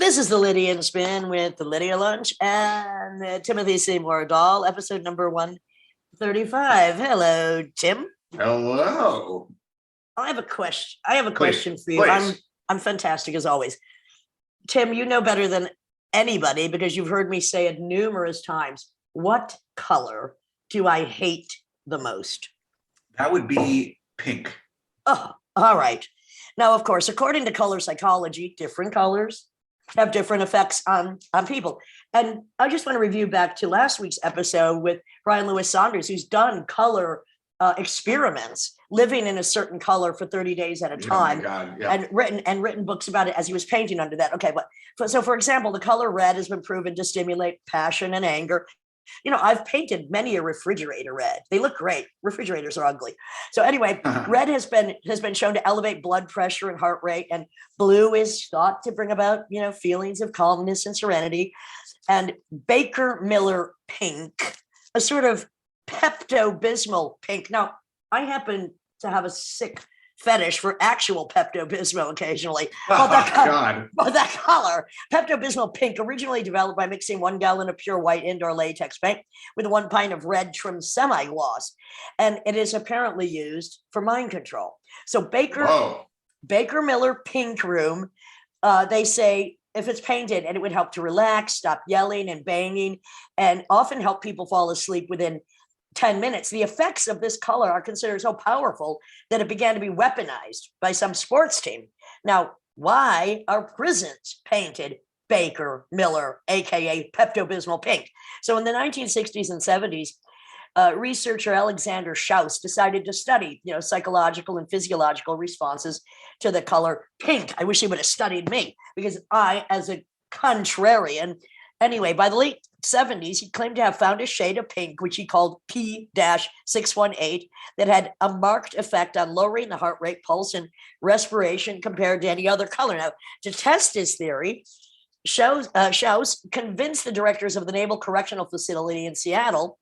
This is the Lydian Spin with the Lydia Lunch and Timothy Seymour Dahl, episode number 135. Hello, Tim. Hello. I have a question for you. Please. I'm fantastic as always. Tim, you know better than anybody because you've heard me say it numerous times. What color do I hate the most? That would be pink. Oh, all right. Now, of course, according to color psychology, different colors have different effects on people. And I just want to review back to last week's episode with Brian Lewis Saunders, who's done color experiments, living in a certain color for 30 days at a time, and written books about it as he was painting under that. Okay, but so for example, the color red has been proven to stimulate passion and anger. You know, I've painted many a refrigerator red. They look great. Refrigerators are ugly. So anyway, red has been shown to elevate blood pressure and heart rate, and blue is thought to bring about, feelings of calmness and serenity. And Baker Miller pink, a sort of Pepto-Bismol pink. Now, I happen to have a sick fetish for actual Pepto-Bismol occasionally. But that color, Pepto-Bismol pink, originally developed by mixing 1 gallon of pure white indoor latex paint with 1 pint of red trim semi-gloss. And it is apparently used for mind control. So Baker Miller pink room, they say if it's painted, and it would help to relax, stop yelling and banging, and often help people fall asleep within 10 minutes. The effects of this color are considered so powerful that it began to be weaponized by some sports team. Now, why are prisons painted Baker Miller, aka Pepto-Bismol pink? So in the 1960s and 70s, researcher Alexander Schaus decided to study, psychological and physiological responses to the color pink. I wish he would have studied me, because I, as a contrarian, anyway, by the late 70s, he claimed to have found a shade of pink, which he called P-618, that had a marked effect on lowering the heart rate, pulse, and respiration compared to any other color. Now, to test his theory, Schaus convinced the directors of the Naval Correctional Facility in Seattle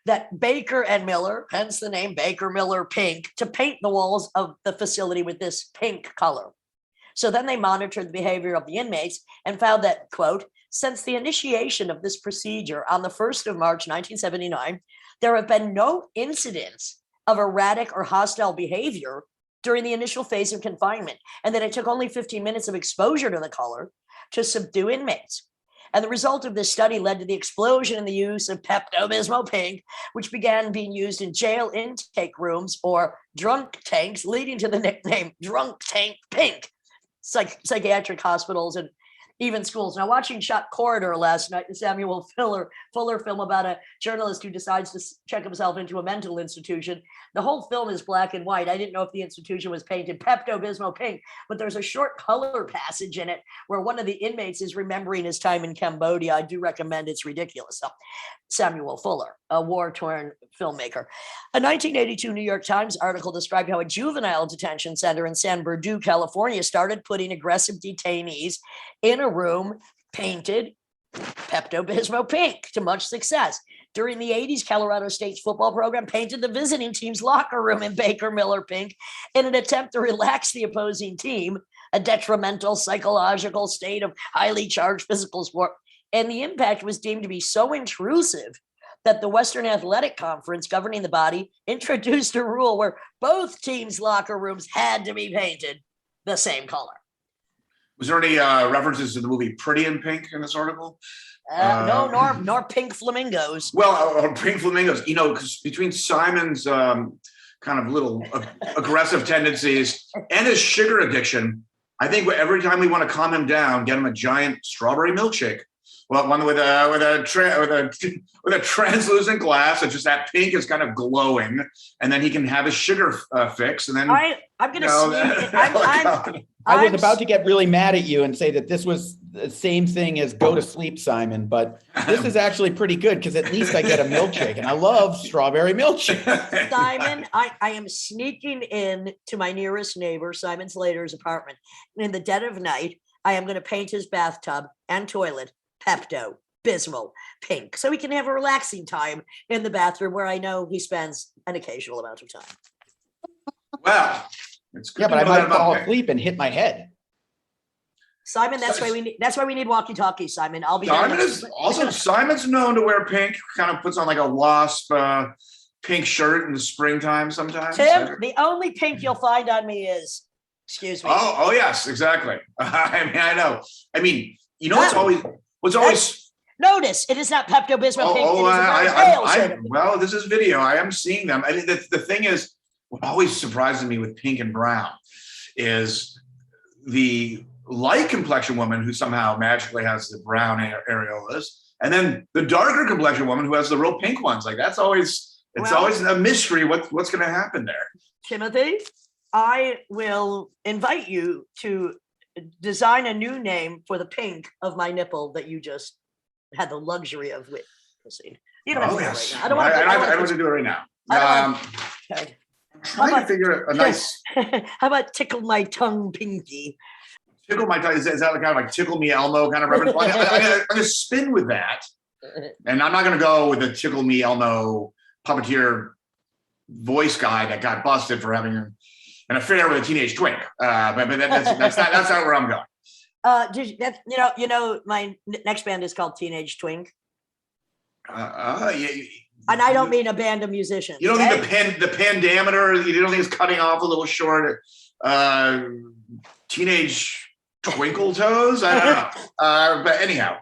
that Baker and Miller, hence the name Baker Miller pink, to paint the walls of the facility with this pink color. So then they monitored the behavior of the inmates and found that, quote, since the initiation of this procedure on the 1st of March, 1979, there have been no incidents of erratic or hostile behavior during the initial phase of confinement, and that it took only 15 minutes of exposure to the color to subdue inmates. And the result of this study led to the explosion in the use of Pepto-Bismol pink, which began being used in jail intake rooms or drunk tanks, leading to the nickname Drunk Tank Pink. Psychiatric hospitals and even schools. Now, watching Shot Corridor last night, the Samuel Fuller film about a journalist who decides to check himself into a mental institution, the whole film is black and white. I didn't know if the institution was painted Pepto-Bismol pink, but there's a short color passage in it where one of the inmates is remembering his time in Cambodia. I do recommend it's ridiculous. So, Samuel Fuller, a war-torn filmmaker. A 1982 New York Times article described how a juvenile detention center in San Bernardino, California, started putting aggressive detainees in a room painted Pepto-Bismol pink to much success. During the 80s, Colorado State's football program painted the visiting team's locker room in Baker Miller pink in an attempt to relax the opposing team, a detrimental psychological state of highly charged physical sport. And the impact was deemed to be so intrusive that the Western Athletic Conference governing the body introduced a rule where both teams' locker rooms had to be painted the same color. Was there any references to the movie Pretty in Pink in this article? No, nor Pink Flamingos. Well, Pink Flamingos, because between Simon's kind of little aggressive tendencies and his sugar addiction, I think every time we want to calm him down, get him a giant strawberry milkshake. Well, one with a translucent glass, so just that pink is kind of glowing, and then he can have his sugar fix. And then I'm going to sneak. I was about to get really mad at you and say that this was the same thing as go to sleep, Simon, but this is actually pretty good because at least I get a milkshake, and I love strawberry milkshake. Simon, I am sneaking in to my nearest neighbor, Simon Slater's apartment, and in the dead of night, I am going to paint his bathtub and toilet Pepto-Bismol pink, so he can have a relaxing time in the bathroom where I know he spends an occasional amount of time. Well, it's good. Yeah, but I might fall asleep and hit my head. Simon, that's why we need walkie-talkies, Simon. I'll be Simon's known to wear pink, kind of puts on like a wasp pink shirt in the springtime sometimes. Tim, the only pink you'll find on me is, excuse me. Oh yes, exactly. I mean, I know. I mean, you know, what's always notice it is not Pepto-Bismol pink. Well, this is video. I am seeing them. I mean, the thing is, what always surprises me with pink and brown is the light complexion woman who somehow magically has the brown areolas, and then the darker complexion woman who has the real pink ones. Like that's always always a mystery. What's going to happen there? Timothy, I will invite you to design a new name for the pink of my nipple that you just had the luxury of witnessing. You don't have to do it right now. I don't want to do it right now. Okay. Trying to figure a nice. How about tickle my tongue, Pinky? Tickle my tongue. Is that kind of like tickle me Elmo kind of reference? I'm going to spin with that, and I'm not going to go with the tickle me Elmo puppeteer voice guy that got busted for having an affair with a teenage twink. But that's not where I'm going. You know, my next band is called Teenage Twink. Yeah. And I don't mean a band of musicians. You don't think the pandameter, you don't think it's cutting off a little short? Teenage Twinkle Toes? I don't know. But anyhow,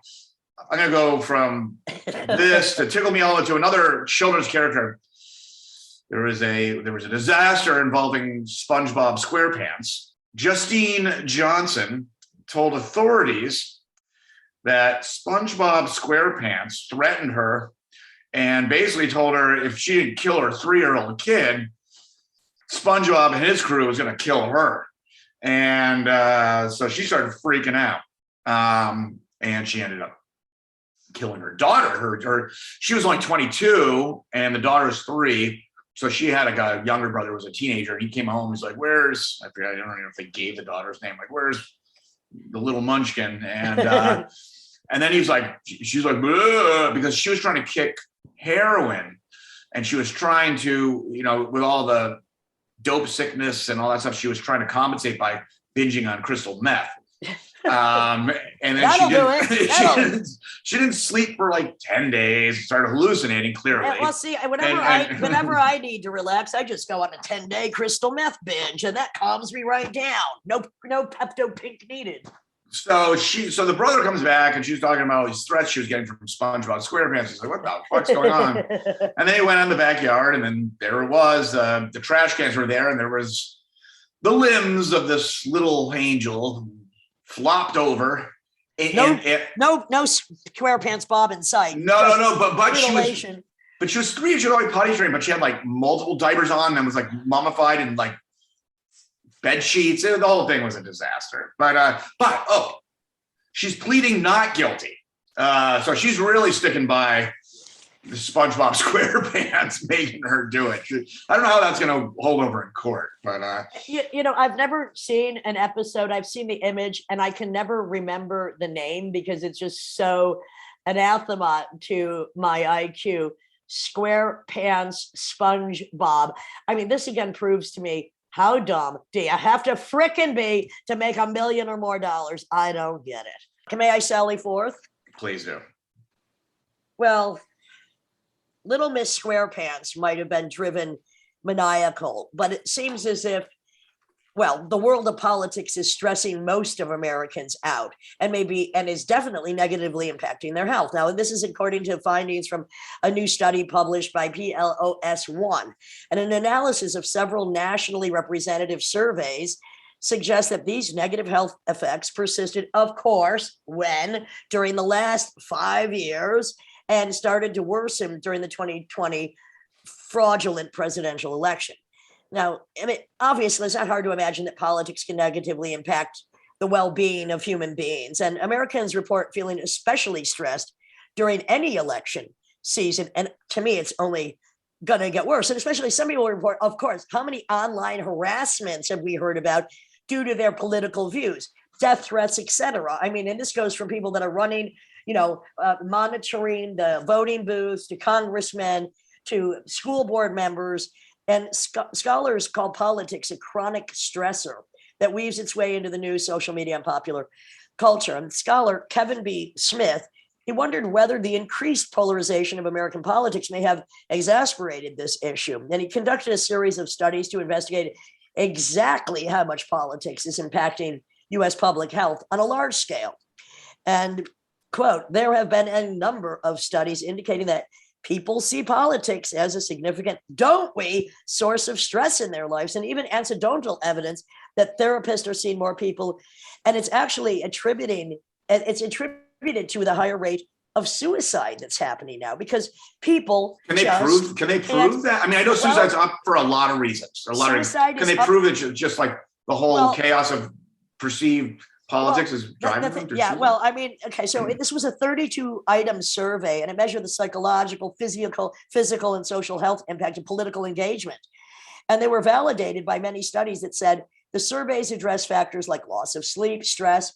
I'm going to go from this to Tickle Me Elmo to another children's character. There was a disaster involving SpongeBob SquarePants. Justine Johnson told authorities that SpongeBob SquarePants threatened her and basically told her if she didn't kill her 3-year-old kid, SpongeBob and his crew was going to kill her. And so she started freaking out. And she ended up killing her daughter. She was only 22 and the daughter's 3. So she had a younger brother who was a teenager. He came home. He's like, I don't know if they gave the daughter's name. Like, where's the little munchkin? And and then he's like, she's like, bleh, because she was trying to kick heroin, and she was trying to, with all the dope sickness and all that stuff, she was trying to compensate by binging on crystal meth. And then she didn't sleep for like 10 days, started hallucinating clearly. Well, see, whenever I need to relax, I just go on a 10-day crystal meth binge, and that calms me right down. No Pepto Pink needed. So the brother comes back, and she's talking about all these threats she was getting from SpongeBob SquarePants. He's like, what the fuck's going on? And then he went in the backyard, and then there it was. The trash cans were there, and there was the limbs of this little angel flopped over. No SquarePants Bob in sight. No. But she was 3. She was already potty trained, but she had like multiple diapers on and was like mummified and like bed sheets. The whole thing was a disaster. But she's pleading not guilty. So she's really sticking by the SpongeBob SquarePants making her do it. I don't know how that's going to hold over in court, but I've never seen an episode. I've seen the image, and I can never remember the name because it's just so anathema to my IQ. SquarePants SpongeBob. I mean, this again proves to me how dumb do you have to frickin' be to make $1 million or more dollars? I don't get it. May I sally forth? Please do. Well, Little Miss SquarePants might have been driven maniacal, but it seems as if, the world of politics is stressing most of Americans out and is definitely negatively impacting their health. Now, this is according to findings from a new study published by PLOS1, and an analysis of several nationally representative surveys suggests that these negative health effects persisted, of course, during the last 5 years, and started to worsen during the 2020 fraudulent presidential election. Now, I mean, obviously, it's not hard to imagine that politics can negatively impact the well-being of human beings. And Americans report feeling especially stressed during any election season. And to me, it's only going to get worse. And especially some people report, of course, how many online harassments have we heard about due to their political views, death threats, etc. I mean, and this goes from people that are running, monitoring the voting booths, to congressmen, to school board members. And scholars call politics a chronic stressor that weaves its way into the news, social media, and popular culture. And scholar Kevin B. Smith, he wondered whether the increased polarization of American politics may have exacerbated this issue. And he conducted a series of studies to investigate exactly how much politics is impacting US public health on a large scale. And quote, there have been a number of studies indicating that people see politics as a significant, don't we, source of stress in their lives, and even anecdotal evidence that therapists are seeing more people. And it's actually attributed to the higher rate of suicide that's happening now because people can they prove that? I mean, I know suicide's up for a lot of reasons. Can they prove it just like the whole chaos of perceived politics is driving them? Yeah, well, I mean, okay, so this was a 32-item survey, and it measured the psychological, physical, and social health impact of political engagement. And they were validated by many studies that said the surveys address factors like loss of sleep, stress,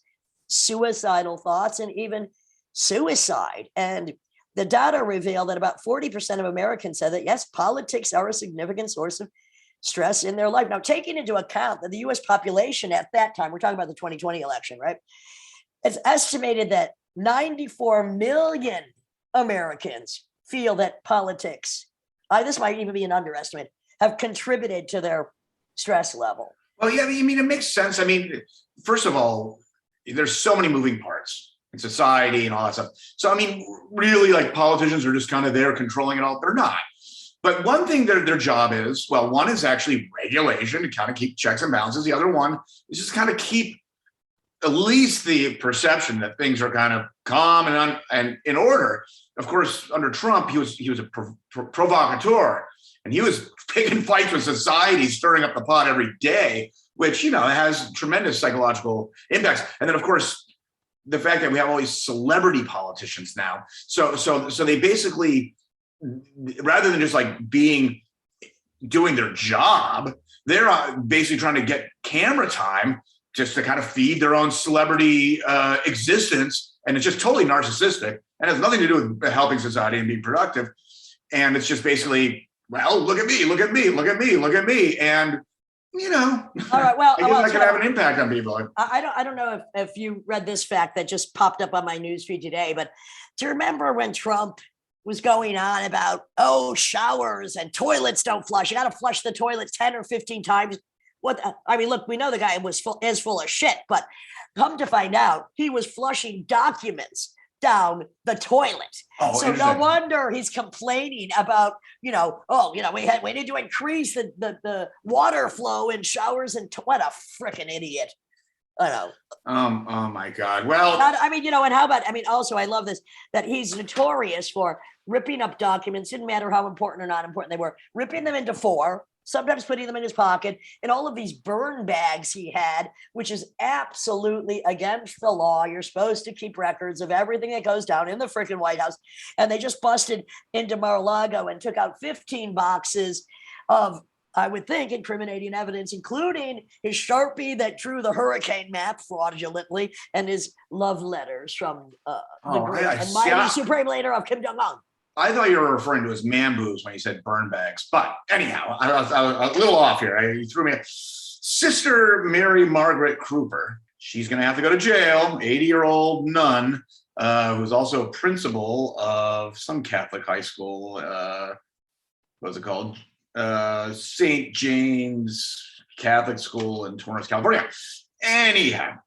suicidal thoughts, and even suicide. And the data reveal that about 40% of Americans said that, yes, politics are a significant source of stress in their life. Now, taking into account that the US population at that time, we're talking about the 2020 election, right? It's estimated that 94 million Americans feel that politics, this might even be an underestimate, have contributed to their stress level. Well, yeah, I mean, it makes sense. I mean, first of all, there's so many moving parts in society and all that stuff. So, I mean, really, like politicians are just kind of there controlling it all. They're not. But one thing their job is, well, one is actually regulation to kind of keep checks and balances. The other one is just kind of keep at least the perception that things are kind of calm and in order. Of course, under Trump, he was a provocateur, and he was picking fights with society, stirring up the pot every day, which, you know, has tremendous psychological impacts. And then, of course, the fact that we have all these celebrity politicians now. So they basically, rather than just like doing their job, they're basically trying to get camera time just to kind of feed their own celebrity existence. And it's just totally narcissistic and has nothing to do with helping society and being productive. And it's just basically, well, look at me, look at me, look at me, look at me. And, you know, all right, well, I guess that could have an impact on people. I don't know if you read this fact that just popped up on my newsfeed today, but do you remember when Trump was going on about, showers and toilets don't flush. You got to flush the toilet 10 or 15 times. I mean, look, we know the guy is full of shit, but come to find out, he was flushing documents down the toilet. So no wonder he's complaining about, we need to increase the water flow in showers and what a freaking idiot. I know. Oh my God. Well, I mean, and how about, also, I love this, that he's notorious for ripping up documents. Didn't matter how important or not important they were, ripping them into four, sometimes putting them in his pocket, and all of these burn bags he had, which is absolutely against the law. You're supposed to keep records of everything that goes down in the freaking White House. And they just busted into Mar-a-Lago and took out 15 boxes of, I would think, incriminating evidence, including his Sharpie that drew the hurricane map fraudulently and his love letters from the great and mighty supreme leader of Kim Jong-un. I thought you were referring to his man boobs when you said burn bags. But anyhow, I was a little off here. You threw me. Sister Mary Margaret Kruper, she's going to have to go to jail, 80-year-old nun, who's also a principal of some Catholic high school. What's it called? St. James Catholic School in Torrance, California. Anyhow,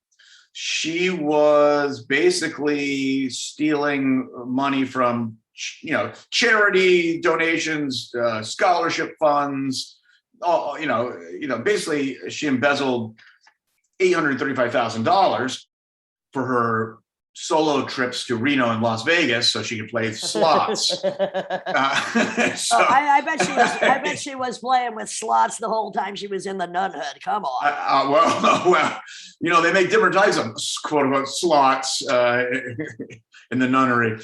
she was basically stealing money from, charity donations, scholarship funds. Basically, she embezzled $835,000 for her solo trips to Reno and Las Vegas so she could play slots. I bet she was playing with slots the whole time she was in the nunhood. Come on. Well, they make different types of quote unquote slots in the nunnery.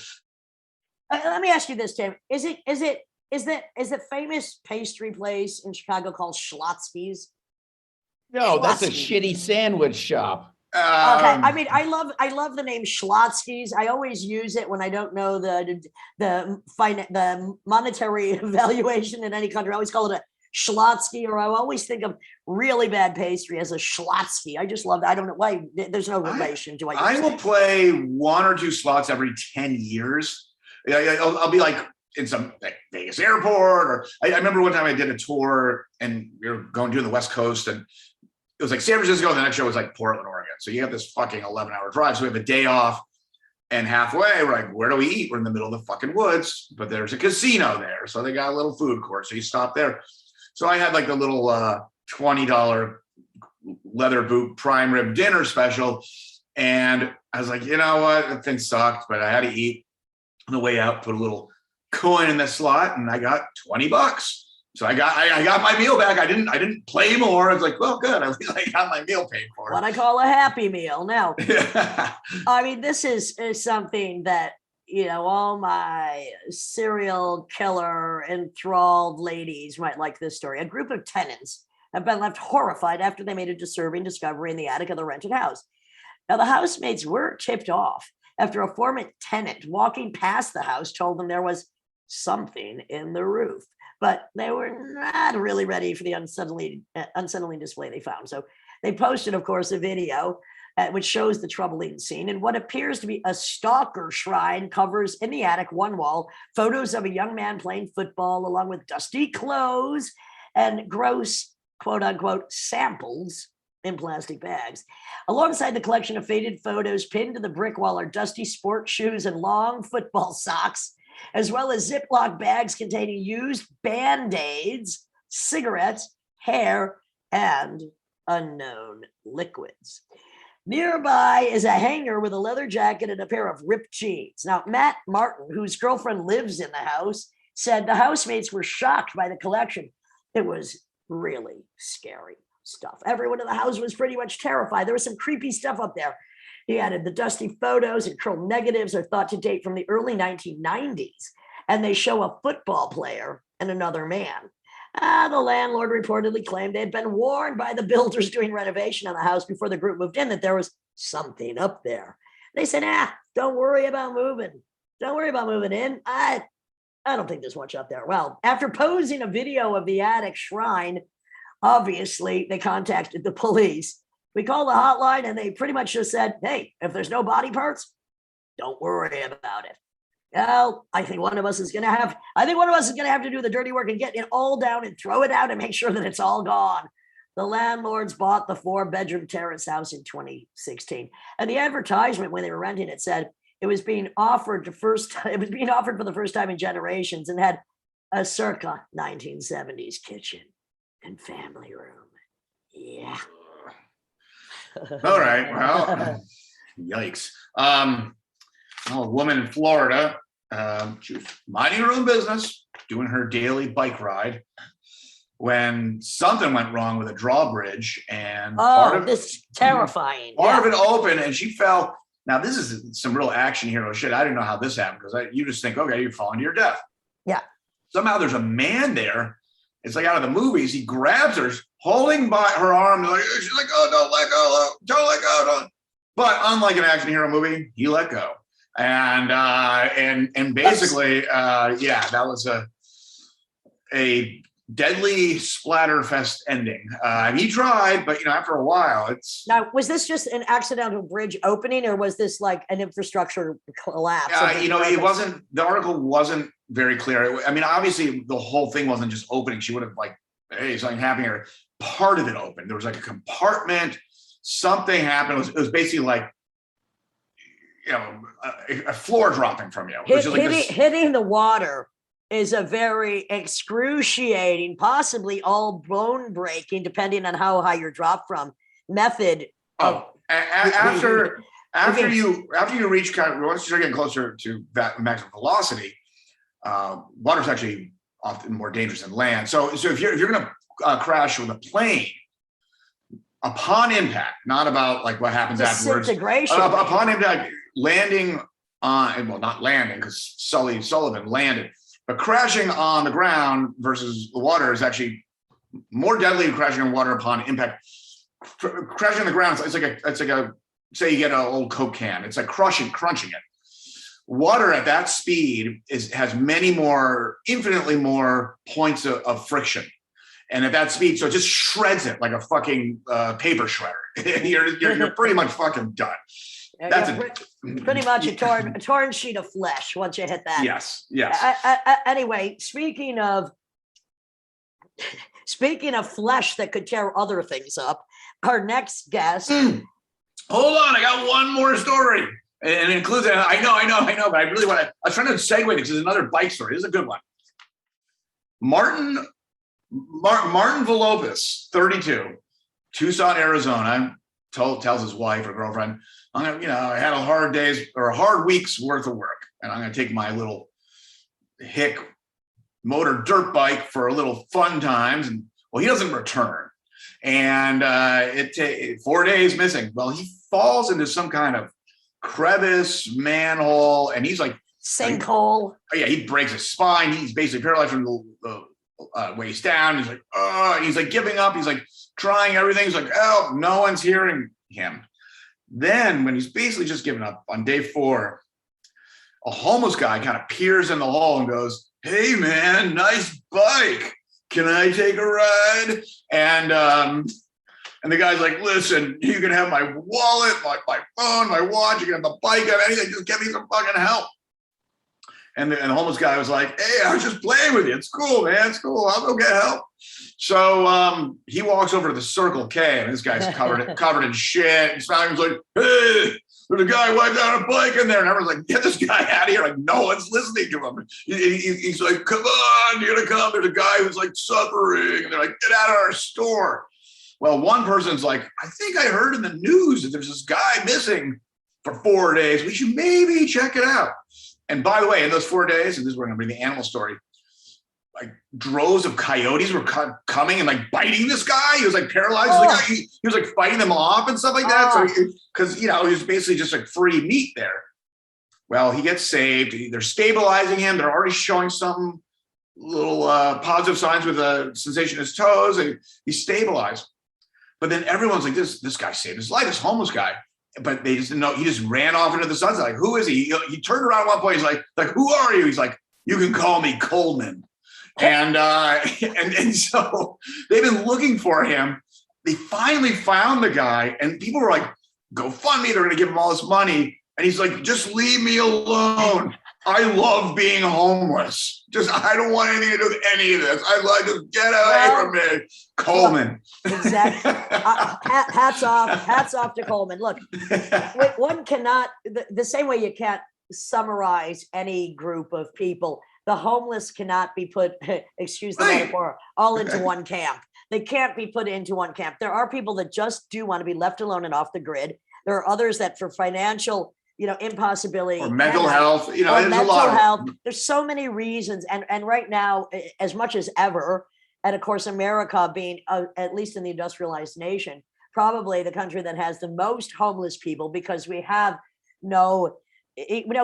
Let me ask you this, Tim. Is it famous pastry place in Chicago called Schlotzsky's? No, that's a shitty sandwich shop. Okay, I love the name Schlotzsky's. I always use it when I don't know the monetary valuation in any country. I always call it a Schlotsky, or I always think of really bad pastry as a Schlotsky. I just love that. I don't know why. There's no relation to what I will play one or two slots every 10 years. I'll be like in some like Vegas airport, or I remember one time I did a tour and we were going to the West Coast, and it was like San Francisco. And the next show was like Portland, Oregon. So you have this fucking 11-hour drive. So we have a day off, and halfway we're like, where do we eat? We're in the middle of the fucking woods, but there's a casino there. So they got a little food court. So you stop there. So I had like the little $20 leather boot prime rib dinner special. And I was like, you know what? That thing sucked, but I had to eat. On the way out, put a little coin in the slot, and I got $20. So I got my meal back. I didn't play more. I was like, well, good. At least I got my meal paid for. What I call a happy meal. Now, I mean, this is something that, you know, all my serial killer enthralled ladies might like this story. A group of tenants have been left horrified after they made a disturbing discovery in the attic of the rented house. Now, the housemates were tipped off after a former tenant walking past the house told them there was something in the roof, but they were not really ready for the unsettling display they found. So they posted, of course, a video which shows the troubling scene, and what appears to be a stalker shrine covers in the attic one wall photos of a young man playing football along with dusty clothes and gross, quote unquote, samples in plastic bags. Alongside the collection of faded photos pinned to the brick wall are dusty sport shoes and long football socks, as well as Ziploc bags containing used Band-Aids, cigarettes, hair, and unknown liquids. Nearby is a hanger with a leather jacket and a pair of ripped jeans. Now, Matt Martin, whose girlfriend lives in the house, said the housemates were shocked by the collection. It was really scary stuff. Everyone in the house was pretty much terrified. There was some creepy stuff up there. He added the dusty photos and curled negatives are thought to date from the early 1990s, and they show a football player and another man. The landlord reportedly claimed they had been warned by the builders doing renovation on the house before the group moved in that there was something up there. They said, don't worry about moving. Don't worry about moving in. I don't think there's much up there. Well, after posing a video of the attic shrine, obviously they contacted the police. We called the hotline and they pretty much just said, hey, if there's no body parts, don't worry about it. Well, I think one of us is going to have to do the dirty work and get it all down and throw it out and make sure that it's all gone. The landlords bought the 4-bedroom terrace house in 2016. And the advertisement when they were renting it said it was being offered for the first time in generations and had a circa 1970s kitchen and family room. Yeah. All right. Well, yikes. A woman in Florida, she was minding her own business, doing her daily bike ride, when something went wrong with a drawbridge, and this terrifying. Part of it opened, and she fell. Now, this is some real action hero shit. I didn't know how this happened because you just think, okay, you're falling to your death. Yeah. Somehow there's a man there. It's like out of the movies. He grabs her, holding by her arm. She's like, oh, don't let go. Don't let go. Don't. But unlike an action hero movie, he let go. And basically, that was a deadly splatterfest ending. He tried, but after a while, it's now. Was this just an accidental bridge opening, or was this like an infrastructure collapse? It wasn't. The article wasn't very clear. I mean, obviously, the whole thing wasn't just opening. She would have hey, something happening here. Part of it opened. There was like a compartment. Something happened. It was basically like, a floor dropping from you. Hitting the water is a very excruciating, possibly all bone breaking, depending on how high you're dropped from, method. After you reach once you're getting closer to that maximum velocity, water's actually often more dangerous than land. So if you're going to crash with a plane, upon impact, not about like what happens afterwards. Upon impact, landing on, well, not landing because Sullivan landed, but crashing on the ground versus the water is actually more deadly than crashing on water upon impact. Crashing on the ground, it's like a say you get an old Coke can. It's like crunching it. Water at that speed has infinitely more points of friction. And at that speed, so it just shreds it like a fucking paper shredder. you're pretty much fucking done. That's pretty much a torn sheet of flesh once you hit that. Yes. Anyway, speaking of flesh that could tear other things up, our next guest. Hold on, I got one more story. And it includes, I know, but I really want to, I was trying to segue this. This is another bike story. This is a good one. Martin Volopis, 32, Tucson, Arizona, tells his wife or girlfriend, I had a hard week's worth of work, and I'm going to take my little hick motor dirt bike for a little fun times. And well, he doesn't return. And 4 days missing. Well, he falls into some kind of crevice, manhole, and he's like sinkhole. He breaks his spine. He's basically paralyzed from the waist down. He's like giving up. He's like trying everything. He's like, oh, no one's hearing him. Then when he's basically just giving up on day 4, a homeless guy kind of peers in the hall and goes, hey man, nice bike. Can I take a ride? And the guy's like, listen, you can have my wallet, my phone, my watch, you can have the bike, anything, just give me some fucking help. And the homeless guy was like, hey, I was just playing with you. It's cool, man. It's cool. I'll go get help. So he walks over to the Circle K, and this guy's covered in shit. And Stallion was like, hey, there's a guy wiped out a bike in there. And everyone's like, get this guy out of here. Like, no one's listening to him. He's like, come on, you're going to come. There's a guy who's like suffering. And they're like, get out of our store. Well, one person's like, I think I heard in the news that there's this guy missing for 4 days. We should maybe check it out. And by the way, in those 4 days, and this is where I'm going to bring the animal story, like droves of coyotes were coming and like biting this guy. He was like paralyzed. Oh. He was like fighting them off and stuff like that. Oh. So because he was basically just like free meat there. Well, he gets saved. They're stabilizing him. They're already showing some little positive signs with a sensation in his toes, and he's stabilized. But then everyone's like, this guy saved his life, this homeless guy. But they just didn't know. He just ran off into the sunset. Like, who is he? He turned around at one point. He's like, who are you? He's like, you can call me Coleman. And so they've been looking for him. They finally found the guy, and people were like, go fund me. They're going to give him all this money. And he's like, just leave me alone. I love being homeless. I don't want anything to do with any of this. Just get away from me. Coleman. Exactly. Hats off to Coleman. Look, one cannot, the same way you can't summarize any group of people, the homeless cannot be put, excuse the metaphor, all into one camp. They can't be put into one camp. There are people that just do want to be left alone and off the grid. There are others that for financial impossibility or mental health, there's mental a lot health. There's so many reasons. And right now, as much as ever, and of course, America being, at least in the industrialized nation, probably the country that has the most homeless people, because we have no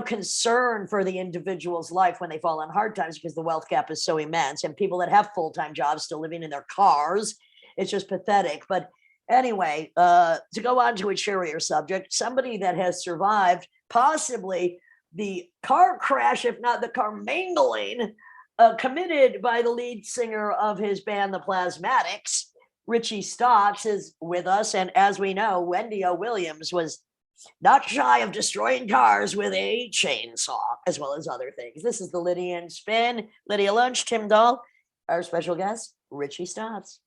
concern for the individual's life when they fall on hard times, because the wealth gap is so immense, and people that have full-time jobs still living in their cars. It's just pathetic. But anyway, to go on to a cheerier subject, somebody that has survived possibly the car crash, if not the car mangling, committed by the lead singer of his band, the Plasmatics, Richie Stotts, is with us. And as we know, Wendy O was not shy of destroying cars with a chainsaw, as well as other things. This is the Lydian Spin. Lydia Lunch, Tim Dahl, our special guest, Richie Stotts.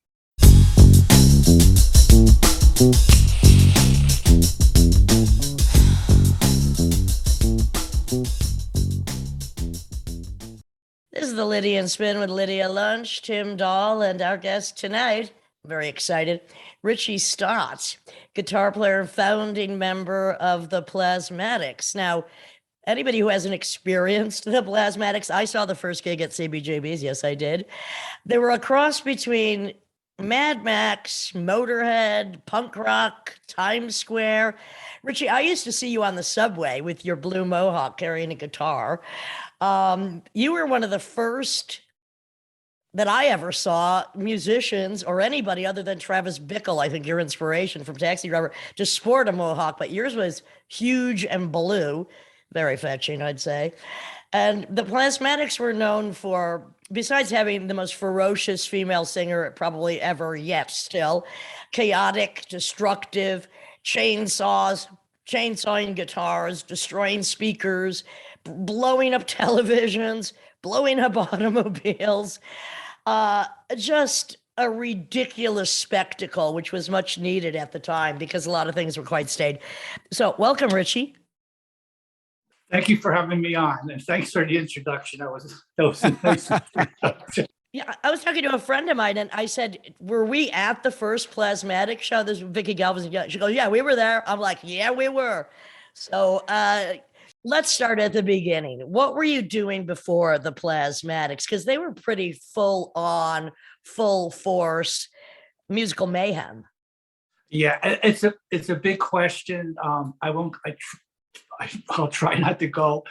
This is the Lydian Spin with Lydia Lunch, Tim Dahl, and our guest tonight, very excited, Richie Stotts, guitar player, founding member of the Plasmatics. Now, anybody who hasn't experienced the Plasmatics, I saw the first gig at CBJB's. Yes, I did. They were a cross between Mad Max, Motorhead, punk rock, Times Square. Richie, I used to see you on the subway with your blue mohawk carrying a guitar. You were one of the first that I ever saw musicians or anybody other than Travis Bickle, I think your inspiration from Taxi Driver, to sport a mohawk, but yours was huge and blue. very fetching, I'd say. And the Plasmatics were known for, besides having the most ferocious female singer probably ever yet still, chaotic, destructive, chainsawing guitars, destroying speakers, blowing up televisions, blowing up automobiles. Just a ridiculous spectacle, which was much needed at the time because a lot of things were quite staid. So welcome, Richie. Thank you for having me on, and thanks for the introduction. That was a nice introduction. Yeah, I was talking to a friend of mine, and I said, "Were we at the first Plasmatic show?" This Vicky Galvin. Yeah, she goes, "Yeah, we were there." I'm like, "Yeah, we were." So let's start at the beginning. What were you doing before the Plasmatics? Because they were pretty full on, full force musical mayhem. Yeah, it's a big question. I won't. I'll try not to go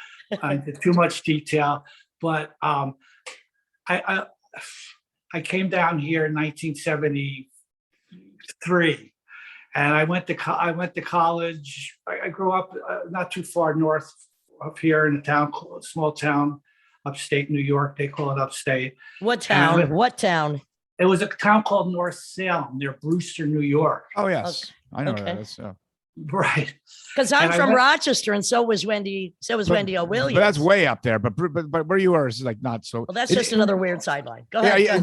into too much detail, but I came down here in 1973, and I went to college. I grew up not too far north up here in a small town, upstate New York. They call it upstate. What town? What town? It was a town called North Salem near Brewster, New York. Oh yes, Okay. I know Okay. where that is. Right. Because I'm And I from went- Rochester, and so was Wendy. So was Wendy O. Williams. But that's way up there. But where you are is like not so. Well, that's it- just another weird sideline. Go Yeah, ahead. yeah.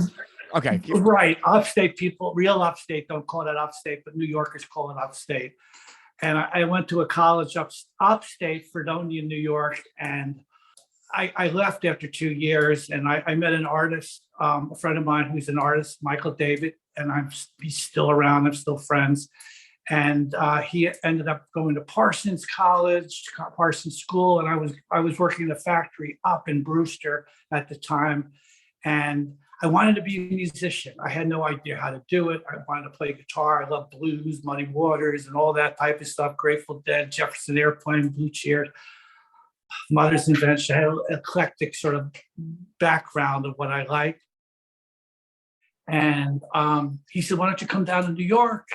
Okay. Right. Upstate people, real upstate, don't call it upstate, but New Yorkers call it upstate. And I went to a college upstate, Fredonia, New York, and I left after 2 years, and I met an artist, a friend of mine who's an artist, Michael David, and he's still around. I'm still friends. And he ended up going to Parsons College, Parsons School, and I was working in a factory up in Brewster at the time, and I wanted to be a musician. I had no idea how to do it. I wanted to play guitar. I love blues, Muddy Waters, and all that type of stuff. Grateful Dead, Jefferson Airplane, Blue Cheer, Mother's Invention. I had an eclectic sort of background of what I like. And he said, "Why don't you come down to New York?"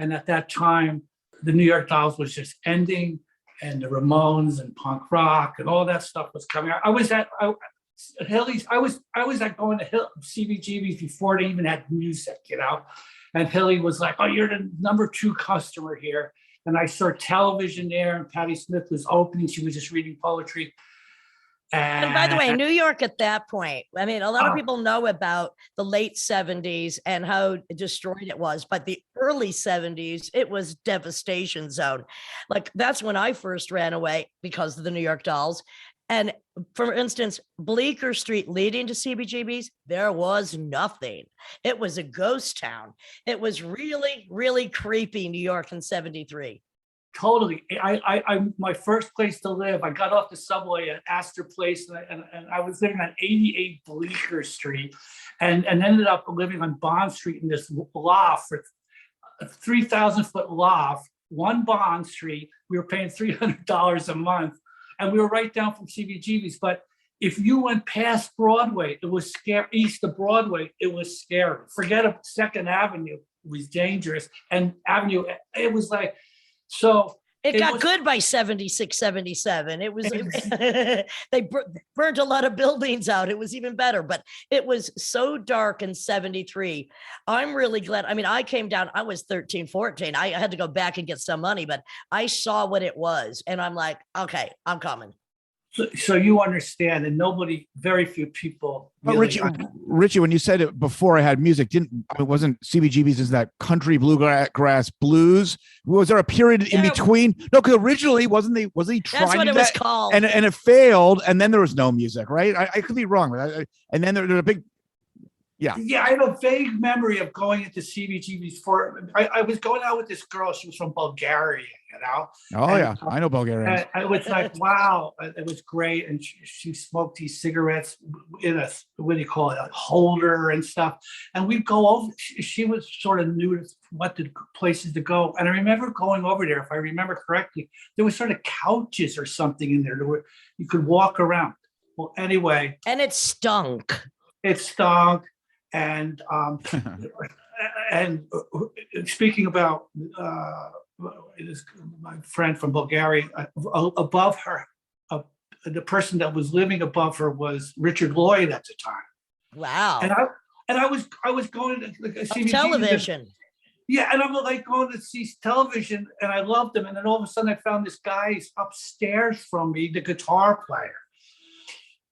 And at that time, the New York Dolls was just ending, and the Ramones and punk rock and all that stuff was coming out. I was at Hilly's. I was at going to CBGB's before they even had music, you know. And Hilly was like, "Oh, you're the number 2 customer here." And I saw television there, and Patti Smith was opening. She was just reading poetry. And by the way, New York at that point, I mean, a lot of people know about the late 70s and how destroyed it was, but the early 70s, it was devastation zone. Like that's when I first ran away because of the New York Dolls. And for instance, Bleecker Street leading to CBGB's, there was nothing. It was a ghost town. It was really, really creepy New York in 73. Totally. I my first place to live, I got off the subway at Astor Place, and I was living on 88 Bleecker Street, and ended up living on Bond Street in this loft, for a 3,000-foot loft, one Bond Street. We were paying $300 a month, and we were right down from CBGB's. But if you went past Broadway, it was scary. East of Broadway, it was scary. Forget Second Avenue, it was dangerous. And Avenue, it was like, so it got good by 76, 77. It was, they burnt a lot of buildings out. It was even better, but it was so dark in 73. I'm really glad. I mean, I came down, I was 13, 14. I had to go back and get some money, but I saw what it was. And I'm like, okay, I'm coming. So you understand, and very few people. But Really Richie, when you said it before I had music, it wasn't CBGB's, is that country bluegrass blues? Was there a period in between? No, because originally wasn't he trying That's what it was called. and it failed, and then there was no music, right? I could be wrong, and then there's a big. Yeah, I have a vague memory of going into CBGB's I was going out with this girl. She was from Bulgaria, you know. Oh, yeah, I know Bulgarians. And it was like, wow, it was great. And she smoked these cigarettes in a, what do you call it, a holder and stuff. And we'd go over, she was sort of new to what the places to go. And I remember going over there, if I remember correctly, there was sort of couches or something in there where you could walk around. Well, anyway. And it stunk. It stunk. And speaking about my friend from Bulgaria, above the person that was living above her was Richard Lloyd at the time. Wow. And I was going to like, Of television. Yeah, and I'm like going to see television, and I loved him. And then all of a sudden, I found this guy upstairs from me, the guitar player.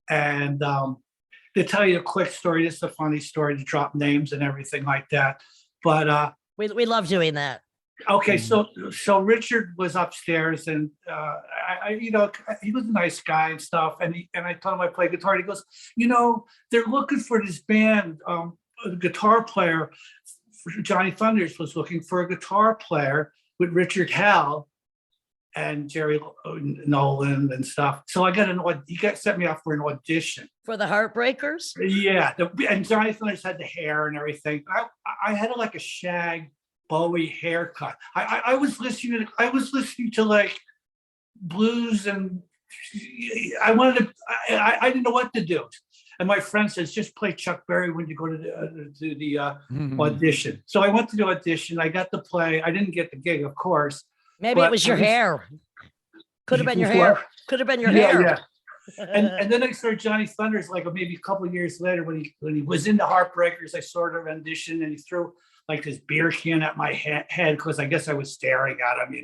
And to tell you a quick story, this is a funny story to drop names and everything like that. But we love doing that. okay, so Richard was upstairs, and he was a nice guy and stuff. And I told him I play guitar. And he goes, they're looking for this band, a guitar player. Johnny Thunders was looking for a guitar player with Richard Hell and Jerry Nolan and stuff. So I got set me up for an audition For the Heartbreakers? Yeah, and Johnny Thunders had the hair and everything. I had like a shag Bowie haircut. I was listening to like blues, and I didn't know what to do. And my friend says, just play Chuck Berry when you go to the audition. So I went to the audition. I got to play. I didn't get the gig, of course. Maybe it was your hair. Could have been your hair. Could have been your hair. Yeah. And then I saw Johnny Thunders like maybe a couple of years later when he was in the Heartbreakers. I saw the rendition, and he threw like this beer can at my head because I guess I was staring at him,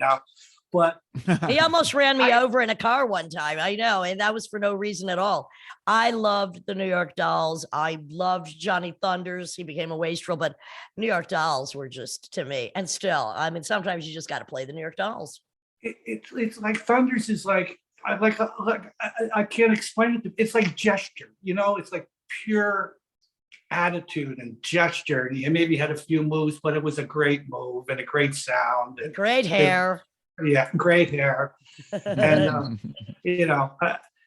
But he almost ran me over in a car one time. I know, and that was for no reason at all. I loved the New York Dolls. I loved Johnny Thunders. He became a wastrel, but New York Dolls were just, to me, and still, I mean, sometimes you just got to play the New York Dolls. It's like Thunders is like I can't explain it. It's like gesture, It's like pure attitude and gesture. And maybe had a few moves, but it was a great move and a great sound. And great hair. Yeah, great hair. And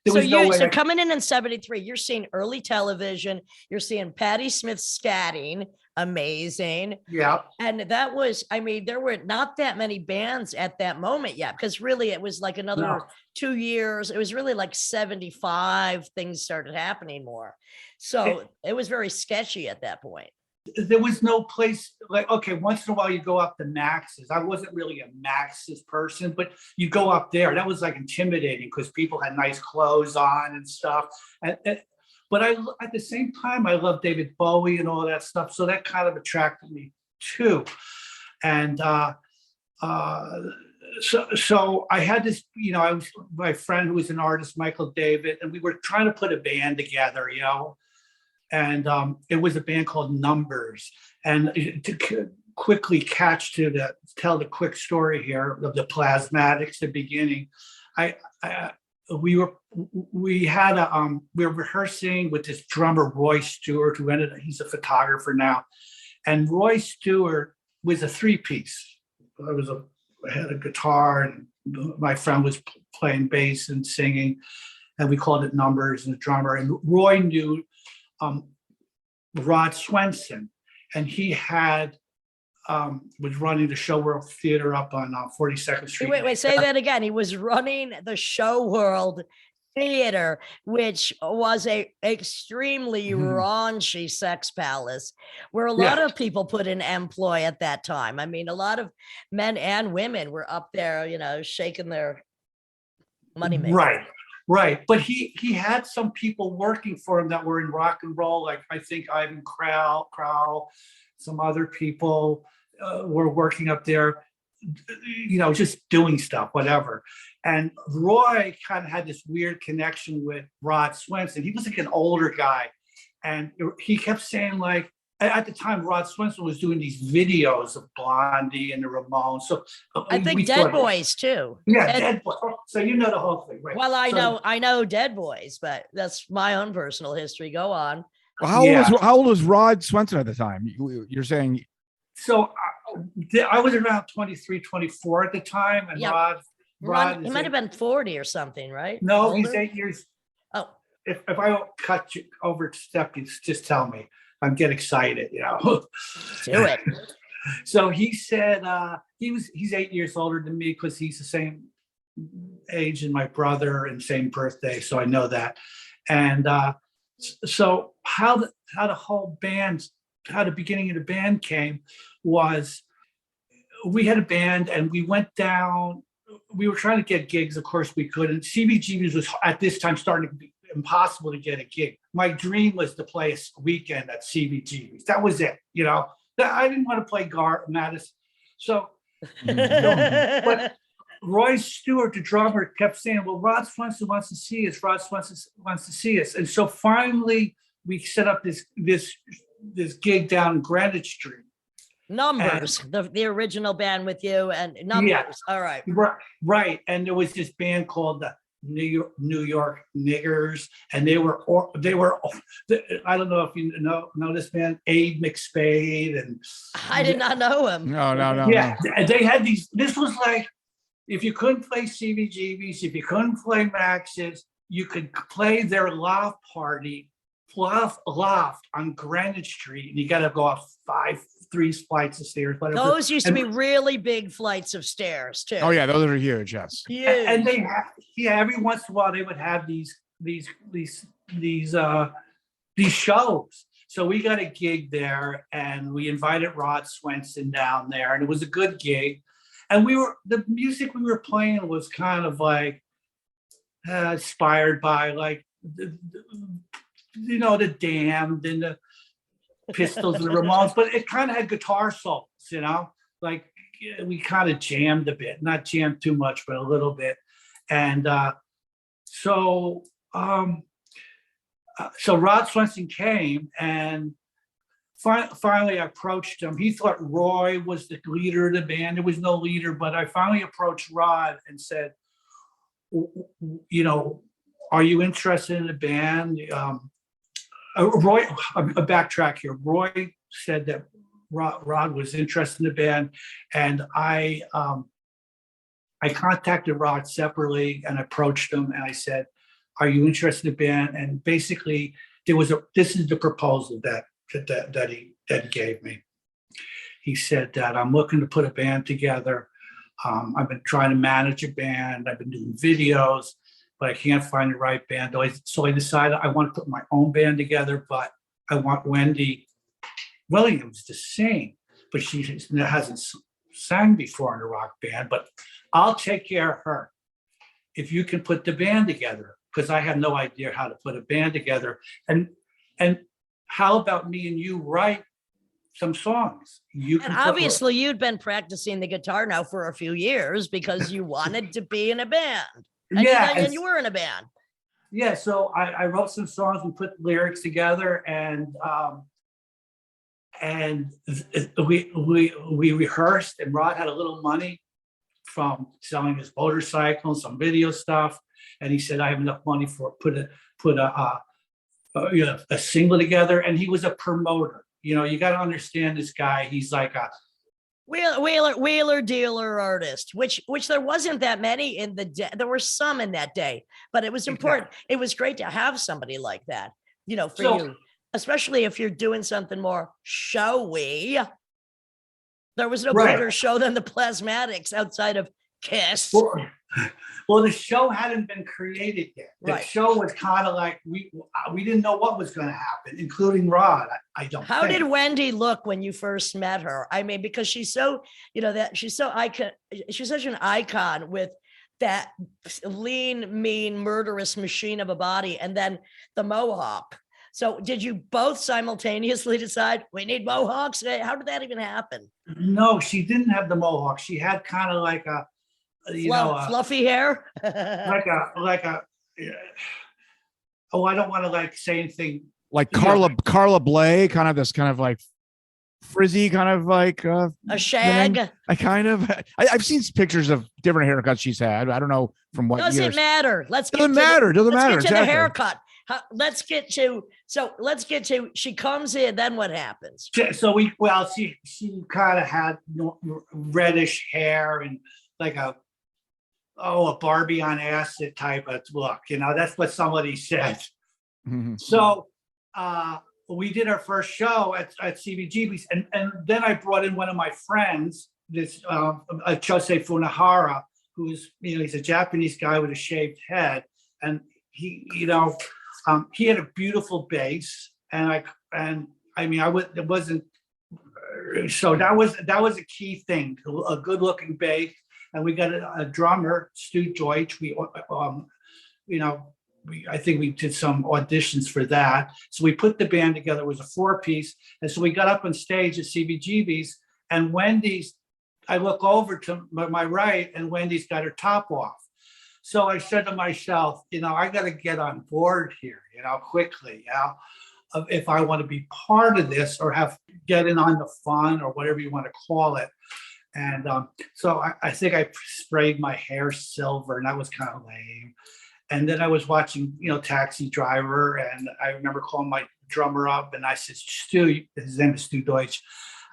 So coming in 73, you're seeing early television, you're seeing Patti Smith scatting, amazing. Yeah. And that was, there were not that many bands at that moment yet, because really it was like another 2 years. It was really like 75, things started happening more. So it was very sketchy at that point. There was no place like, okay, once in a while you go up to Max's. I wasn't really a Max's person, but you go up there. That was like intimidating because people had nice clothes on and stuff. But at the same time, I love David Bowie and all that stuff. So that kind of attracted me too. And so I had this, I was my friend who was an artist, Michael David, and we were trying to put a band together, And it was a band called Numbers. And to quickly tell the quick story here of the Plasmatics, the beginning, we were rehearsing with this drummer, Roy Stewart, he's a photographer now. And Roy Stewart was a three-piece. I had a guitar, and my friend was playing bass and singing, and we called it Numbers, and the drummer. And Roy knew Rod Swenson, and he was running the Show World Theater up on 42nd Street. Wait, say that again. He was running the Show World Theater, which was a extremely raunchy sex palace where a lot of people put in employ at that time. A lot of men and women were up there, shaking their money maker. Right. But he had some people working for him that were in rock and roll, like I think Ivan Crowell, some other people were working up there, just doing stuff, whatever. And Roy kind of had this weird connection with Rod Swenson. He was like an older guy. And he kept saying like, at the time, Rod Swenson was doing these videos of Blondie and the Ramones. So I think Dead Boys too. Yeah, Dead Boys. So you know the whole thing, right? Well, I know Dead Boys, but that's my own personal history. Go on. Well, how old was Rod Swenson at the time? You're saying. So I was around 23, 24 at the time, and Rod he might have been 40 or something, right? No, Older? He's 8 years. Oh, if I don't cut you overstep, you just tell me. I'm getting excited, Do it. So he said he's 8 years older than me because he's the same age as my brother and same birthday, so I know that. And so how the beginning of the band came was we had a band and we went down. we were trying to get gigs. Of course we couldn't. CBGB's was at this time starting to be impossible to get a gig. My dream was to play a weekend at CBGB's. That was it. You know, I didn't want to play Madison. So, but Roy Stewart, the drummer, kept saying, well, Rod Swenson wants to see us. Rod Swenson wants to see us. And so finally we set up this gig down Greenwich Street. Numbers, the original band with you and Numbers. Yeah. All right. Right. And there was this band called the New York Niggers, and they were I don't know if you know this band, Abe McSpade, and I did not know him. No. Yeah, and they had these. This was like, if you couldn't play CBGBs, if you couldn't play Max's, you could play their loft on Greenwich Street, and you got to go up 3 flights of stairs. Whatever. Those used to be really big flights of stairs too. Oh yeah, those are huge. Yes. Huge. And they every once in a while they would have these shows. So we got a gig there, and we invited Rod Swenson down there, and it was a good gig. And the music we were playing was kind of like inspired by like the Damned and the Pistols and the Ramones, but it kind of had guitar solos, you know, like we kind of jammed a bit, not jammed too much, but a little bit. And so Rod Swenson came, and finally I approached him. He thought Roy was the leader of the band. There was no leader, but I finally approached Rod and said, you know, are you interested in the band? Roy, a backtrack here. Roy said that Rod was interested in the band, and I contacted Rod separately and approached him, and I said, "Are you interested in the band?" And basically, this is the proposal that he gave me. He said that I'm looking to put a band together. I've been trying to manage a band. I've been doing videos, but I can't find the right band. So I decided I want to put my own band together, but I want Wendy Williams to sing, but she hasn't sang before in a rock band, but I'll take care of her if you can put the band together, because I have no idea how to put a band together. And how about me and you write some songs? And obviously you'd been practicing the guitar now for a few years because you wanted to be in a band. And you were in a band. Yeah, so I wrote some songs and put lyrics together, and we rehearsed, and Rod had a little money from selling his motorcycle and some video stuff, and he said, I have enough money for put a single together. And he was a promoter. You know, you got to understand this guy. He's like a wheeler dealer artist, which there wasn't that many in the day. There were some in that day, but it was important. Exactly. It was great to have somebody like that, you know, for you, especially if you're doing something more showy. There was no bigger show than the Plasmatics outside of Kiss. Well, the show hadn't been created yet. The show was kind of like we didn't know what was going to happen, including Rod. I don't. How did Wendy look when you first met her? I mean, because she's so, you know, that she's so icon. She's such an icon with that lean, mean, murderous machine of a body, and then the mohawk. So, did you both simultaneously decide we need mohawks? How did that even happen? No, she didn't have the mohawk. She had kind of like a. Fluffy hair, like a. I don't want to like say anything. Like Carla Bley, kind of this kind of like frizzy, kind of like a shag. I've seen pictures of different haircuts she's had. I don't know from what years. Doesn't matter. Doesn't matter. The haircut. Let's get to she comes in, then what happens? So she kind of had reddish hair and like a Barbie on acid type of look, you know, that's what somebody said. Mm-hmm. So we did our first show at CBGB's, and then I brought in one of my friends, this Chose Funahara, who's, you know, he's a Japanese guy with a shaved head, and he, you know, he had a beautiful bass, and that was a key thing, a good looking bass. and we got a drummer, Stu Deutsch. I think we did some auditions for that. So we put the band together. It was a 4-piece. And so we got up on stage at CBGB's, and Wendy's, I look over to my right, and Wendy's got her top off. So I said to myself, I got to get on board here, quickly, if I want to be part of this or get in on the fun or whatever you want to call it. And so I think I sprayed my hair silver, and that was kind of lame. And then I was watching, Taxi Driver, and I remember calling my drummer up, and I said, Stu, his name is Stu Deutsch.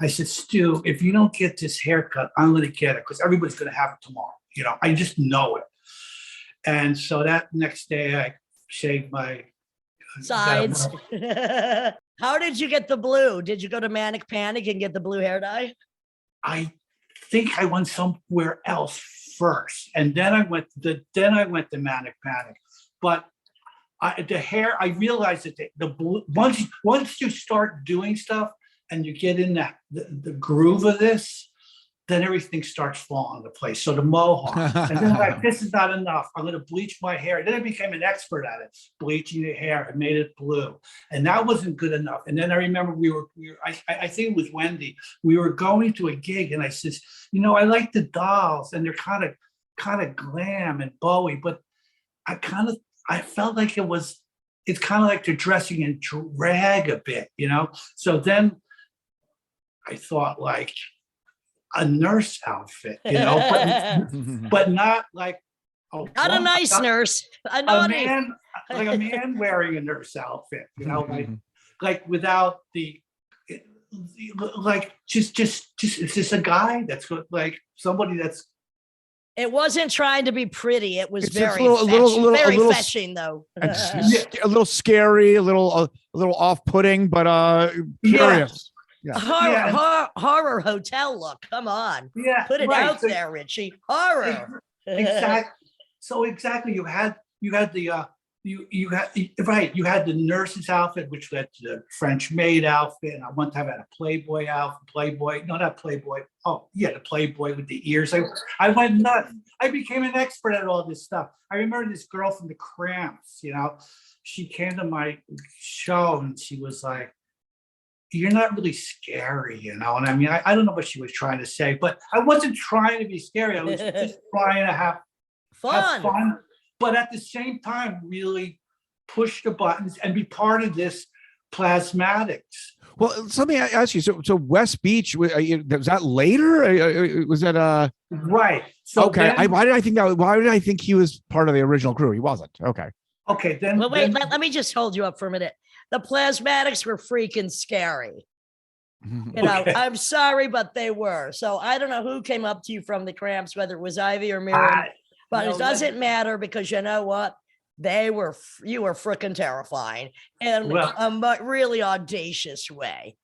I said, Stu, if you don't get this haircut, I'm going to get it because everybody's going to have it tomorrow. I just know it. And so that next day I shaved my sides. How did you get the blue? Did you go to Manic Panic and get the blue hair dye? I think I went somewhere else first, and then I went to Manic Panic. But the hair, I realized that the blue, once you start doing stuff and you get in the groove of this, then everything starts falling into place. So the mohawk, and then I'm like, this is not enough. I'm going to bleach my hair. Then I became an expert at it, bleaching the hair. I made it blue, and that wasn't good enough. And then I remember I think it was Wendy. We were going to a gig, and I says, I like the dolls, and they're kind of glam and Bowie, but I felt like it's kind of like they're dressing in drag a bit, So then I thought like a nurse outfit, but not like not a nice nurse, a man, like a man wearing a nurse outfit, like without like just it's just a guy that's like somebody that's. It wasn't trying to be pretty. It was very fetching, though. A little scary, a little off-putting, but curious. Yeah. Horror hotel look. Come on. Yeah. Put it out there, Richie. Horror. Exactly. So exactly. You had the you had the nurse's outfit, which led to the French maid outfit. And one time I had a Playboy outfit. Not Playboy. Oh, yeah, the Playboy with the ears. I went nuts. I became an expert at all this stuff. I remember this girl from the Cramps, she came to my show and she was like, you're not really scary, And I mean, I don't know what she was trying to say, but I wasn't trying to be scary. I was just trying to have fun. But at the same time, really push the buttons and be part of this Plasmatics. Well, let me ask you. So West Beach, was that later? Was that right? So okay. Why did I think he was part of the original crew? He wasn't. Okay. Okay. Then. Well, wait. Let me just hold you up for a minute. The Plasmatics were freaking scary. Okay. I'm sorry, but they were. So I don't know who came up to you from the Cramps, whether it was Ivy or Miriam. But it doesn't matter because you know what? You were freaking terrifying in a really audacious way.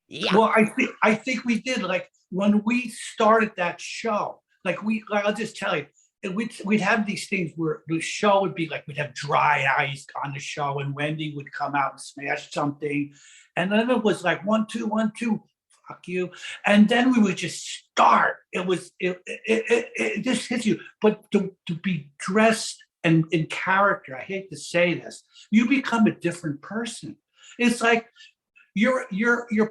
Yeah. Well, I think we did. Like when we started that show, I'll just tell you, we'd have these things where the show would be like, we'd have dry ice on the show and Wendy would come out and smash something. And then it was like 1, 2, 1, 2. Fuck you. And then we would just start. It just hits you. But to be dressed and in character, I hate to say this, you become a different person. It's like you're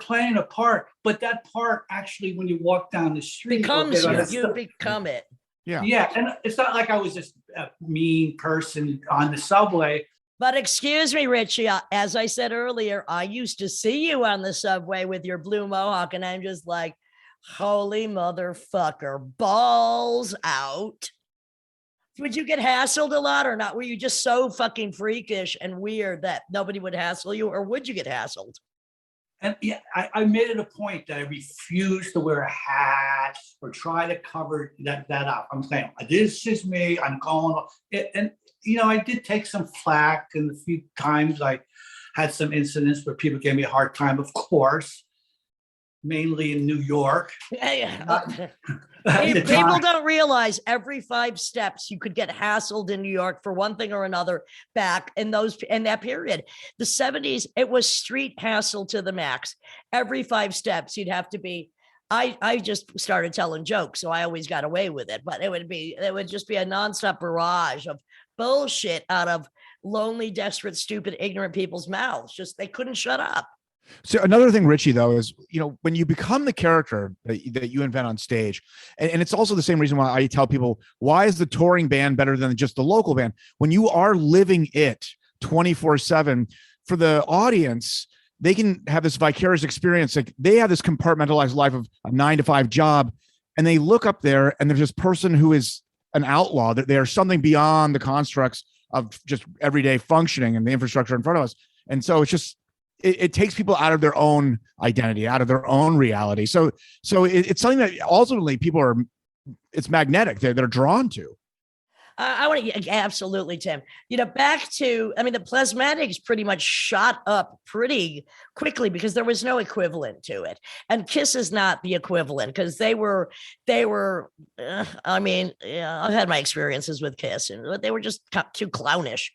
playing a part, but that part actually, when you walk down the street, becomes you become it. Yeah. Yeah. And it's not like I was just a mean person on the subway. But excuse me, Richie, as I said earlier, I used to see you on the subway with your blue mohawk, and I'm just like, holy motherfucker, balls out. Would you get hassled a lot or not? Were you just so fucking freakish and weird that nobody would hassle you, or would you get hassled? And yeah, I made it a point that I refused to wear a hat or try to cover that up. I'm saying, this is me, I'm going. And I did take some flack, and a few times I had some incidents where people gave me a hard time, of course, mainly in New York. People don't realize every 5 steps you could get hassled in New York for one thing or another back in that period. The 70s, it was street hassle to the max. Every 5 steps, you'd have to be I just started telling jokes, so I always got away with it. But it would just be a nonstop barrage of bullshit out of lonely, desperate, stupid, ignorant people's mouths. Just they couldn't shut up. So another thing, Richie, though, is, when you become the character that you invent on stage, and it's also the same reason why I tell people, why is the touring band better than just the local band? When you are living it 24/7, for the audience, they can have this vicarious experience. Like they have this compartmentalized life of a 9-to-5 job, and they look up there and there's this person who is an outlaw, that they are something beyond the constructs of just everyday functioning and the infrastructure in front of us. And so it's just, it takes people out of their own identity, out of their own reality. So it's something that ultimately it's magnetic. They're drawn to. I want to absolutely, Tim. Back to, the Plasmatics pretty much shot up pretty quickly because there was no equivalent to it, and Kiss is not the equivalent because they were. I've had my experiences with Kiss, and they were just too clownish.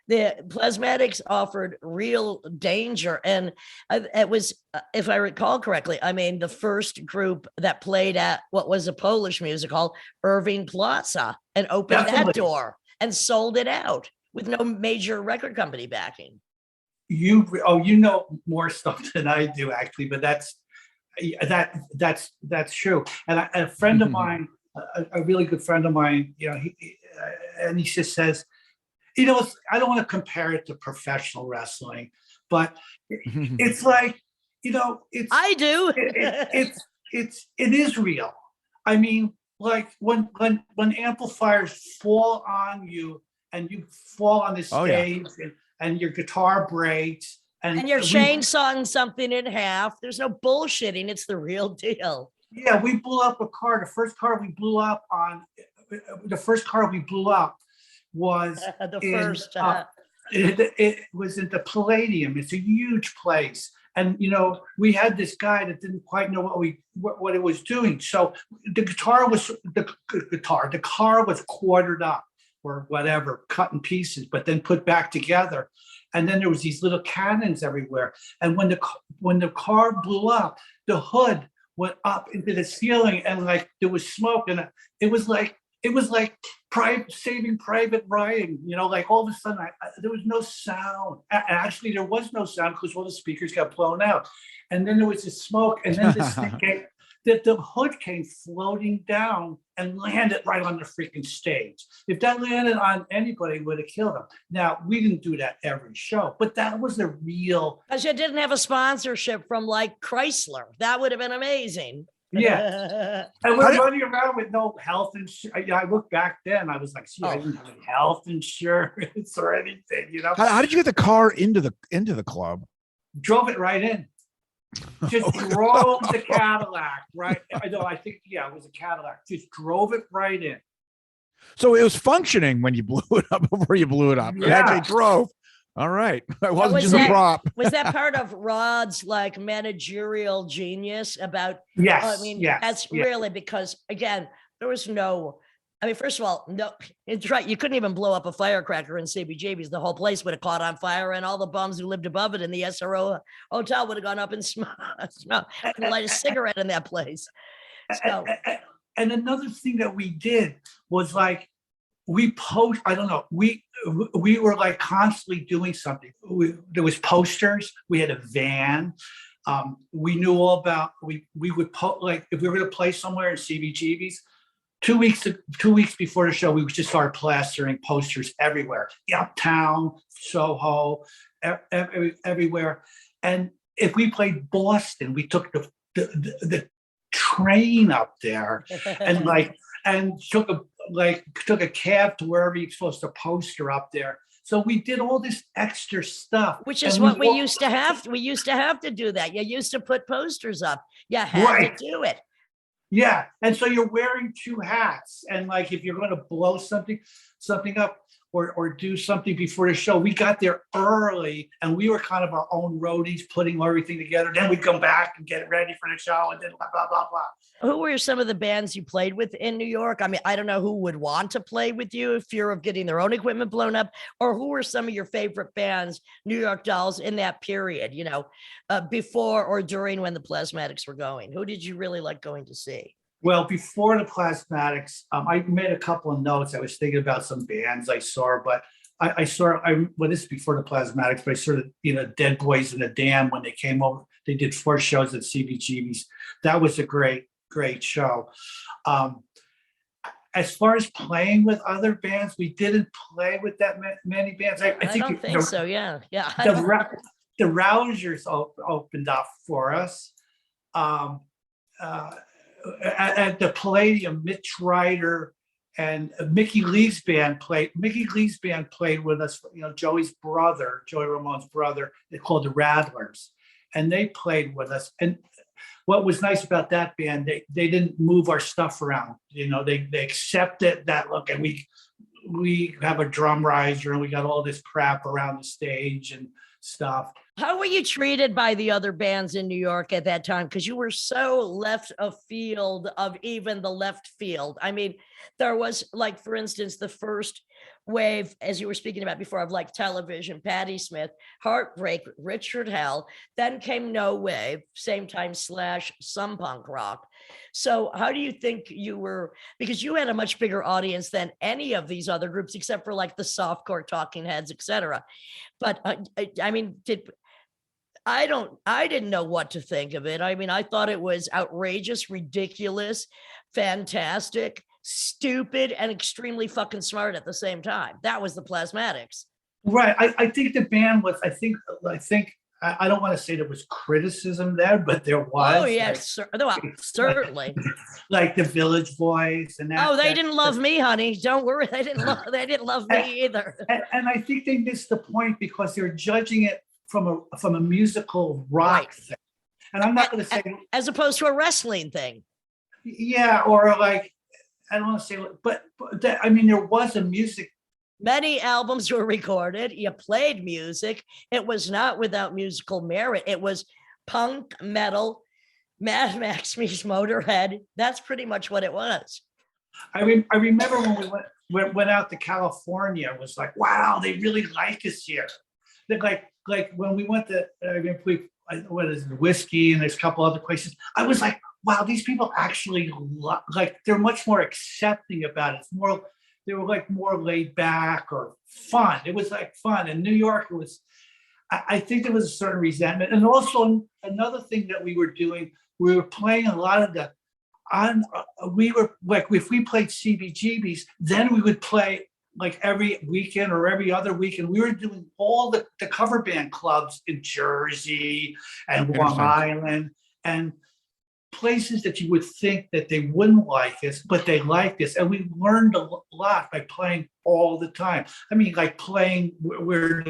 The Plasmatics offered real danger, and it was, if I recall correctly, the first group that played at what was a Polish music hall, Irving Plaza, and opened that door and sold it out with no major record company backing. You know more stuff than I do, actually, but that's true. And a friend of mine, a really good friend of mine, he just says, I don't want to compare it to professional wrestling, but it's like, it's. I do. It is real. Like when amplifiers fall on you and you fall on the stage and your guitar breaks and you're chainsawing something in half. There's no bullshitting. It's the real deal. Yeah, we blew up a car. The first car we blew up was it was in the Palladium. It's a huge place. And we had this guy that didn't quite know what it was doing. So the car was quartered up or whatever, cut in pieces, but then put back together. And then there was these little cannons everywhere. And when the car blew up, the hood went up into the ceiling, and like there was smoke, and it was like Saving Private Ryan, like all of a sudden there was no sound. Actually, there was no sound because all the speakers got blown out. And then there was this smoke, and then this thing the hood came floating down and landed right on the freaking stage. If that landed on anybody, it would have killed them. Now, we didn't do that every show, but that was a real. Because you didn't have a sponsorship from like Chrysler. That would have been amazing. Yeah. And we're running around with no health insurance. I look back then, I was like, I didn't have any health insurance or anything, How did you get the car into the club? Drove it right in. Just drove the Cadillac, right? I think, it was a Cadillac. Just drove it right in. So it was functioning when you blew it up before you blew it up. Yeah. It actually drove. All right. It wasn't just a prop. Was that part of Rod's like managerial genius about? Yes. That's really because, again, there was no. First of all, no, it's right. You couldn't even blow up a firecracker in CBGB's. The whole place would have caught on fire, and all the bums who lived above it in the SRO hotel would have gone up and smoked. Light a cigarette in that place. So. And another thing that we did was like we were like constantly doing something. There was posters. We had a van. We knew all about. We would like if we were going to play somewhere in CBGB's. 2 weeks before the show, we would just start plastering posters everywhere, uptown, Soho, everywhere. And if we played Boston, we took the train up there and took a cab to wherever you're supposed to poster up there. So we did all this extra stuff, which is what we used to have. We used to have to do that. You used to put posters up. You had to do it. Yeah, and so you're wearing two hats, and like if you're going to blow something up, or do something before the show. We got there early and we were kind of our own roadies, putting everything together. Then we'd come back and get it ready for the show and then blah, blah, blah, blah. Who were some of the bands you played with in New York? I mean, I don't know who would want to play with you, fear of getting their own equipment blown up, or who were some of your favorite bands, New York Dolls, in that period, before or during when the Plasmatics were going? Who did you really like going to see? Well, before the Plasmatics, I made a couple of notes. I was thinking about some bands I saw, but this is before the Plasmatics, but I saw Dead Boys in the Dam when they came over. They did 4 shows at CBGB's. That was a great show. As far as playing with other bands, we didn't play with that many bands. I don't think so. Yeah. The Rousers opened up for us. At the Palladium, Mitch Ryder and Mickey Lee's band played. Mickey Lee's band played with us. Joey Ramone's brother. They called the Rattlers, and they played with us. And what was nice about that band, they didn't move our stuff around. They accepted that look, and we have a drum riser, and we got all this crap around the stage and stuff. How were you treated by the other bands in New York at that time? Because you were so left of field of even the left field. I mean, there was, like, for instance, the first wave, as you were speaking about before, of like Television, Patti Smith, Heartbreak, Richard Hell, then came No Wave, same time / some punk rock. So how do you think you were, because you had a much bigger audience than any of these other groups, except for like the softcore Talking Heads, etc. But I mean, I didn't know what to think of it. I mean, I thought it was outrageous, ridiculous, fantastic, stupid, and extremely fucking smart at the same time. That was the Plasmatics. Right. I think the band was, I think I don't want to say there was criticism there, but there was. Oh, yes, certainly. Like the Village Voice and that. Oh, they didn't love me, honey. Don't worry. They didn't love me either. And I think they missed the point because they're judging it from a musical rock thing. And I'm not going to say, as opposed to a wrestling thing. Yeah, or like, I don't want to say, but I mean, there was a music. Many albums were recorded. You played music. It was not without musical merit. It was punk, metal, Mad Max meets Motorhead. That's pretty much what it was. I remember when we went out to California, it was like, wow, they really like us here. Like when we went to, what is it, Whiskey, and there's a couple other places. I was like, wow, these people actually they're much more accepting about it. It's more, they were like more laid back or fun. It was like fun. In New York, it was, I think there was a certain resentment. And also another thing that we were doing, we were playing a lot of we were like, if we played CBGB's, then we would play like every weekend or every other weekend. We were doing all the cover band clubs in Jersey and Long Island and places that you would think that they wouldn't like us, but they liked us. And we learned a lot by playing all the time. I mean, like playing we're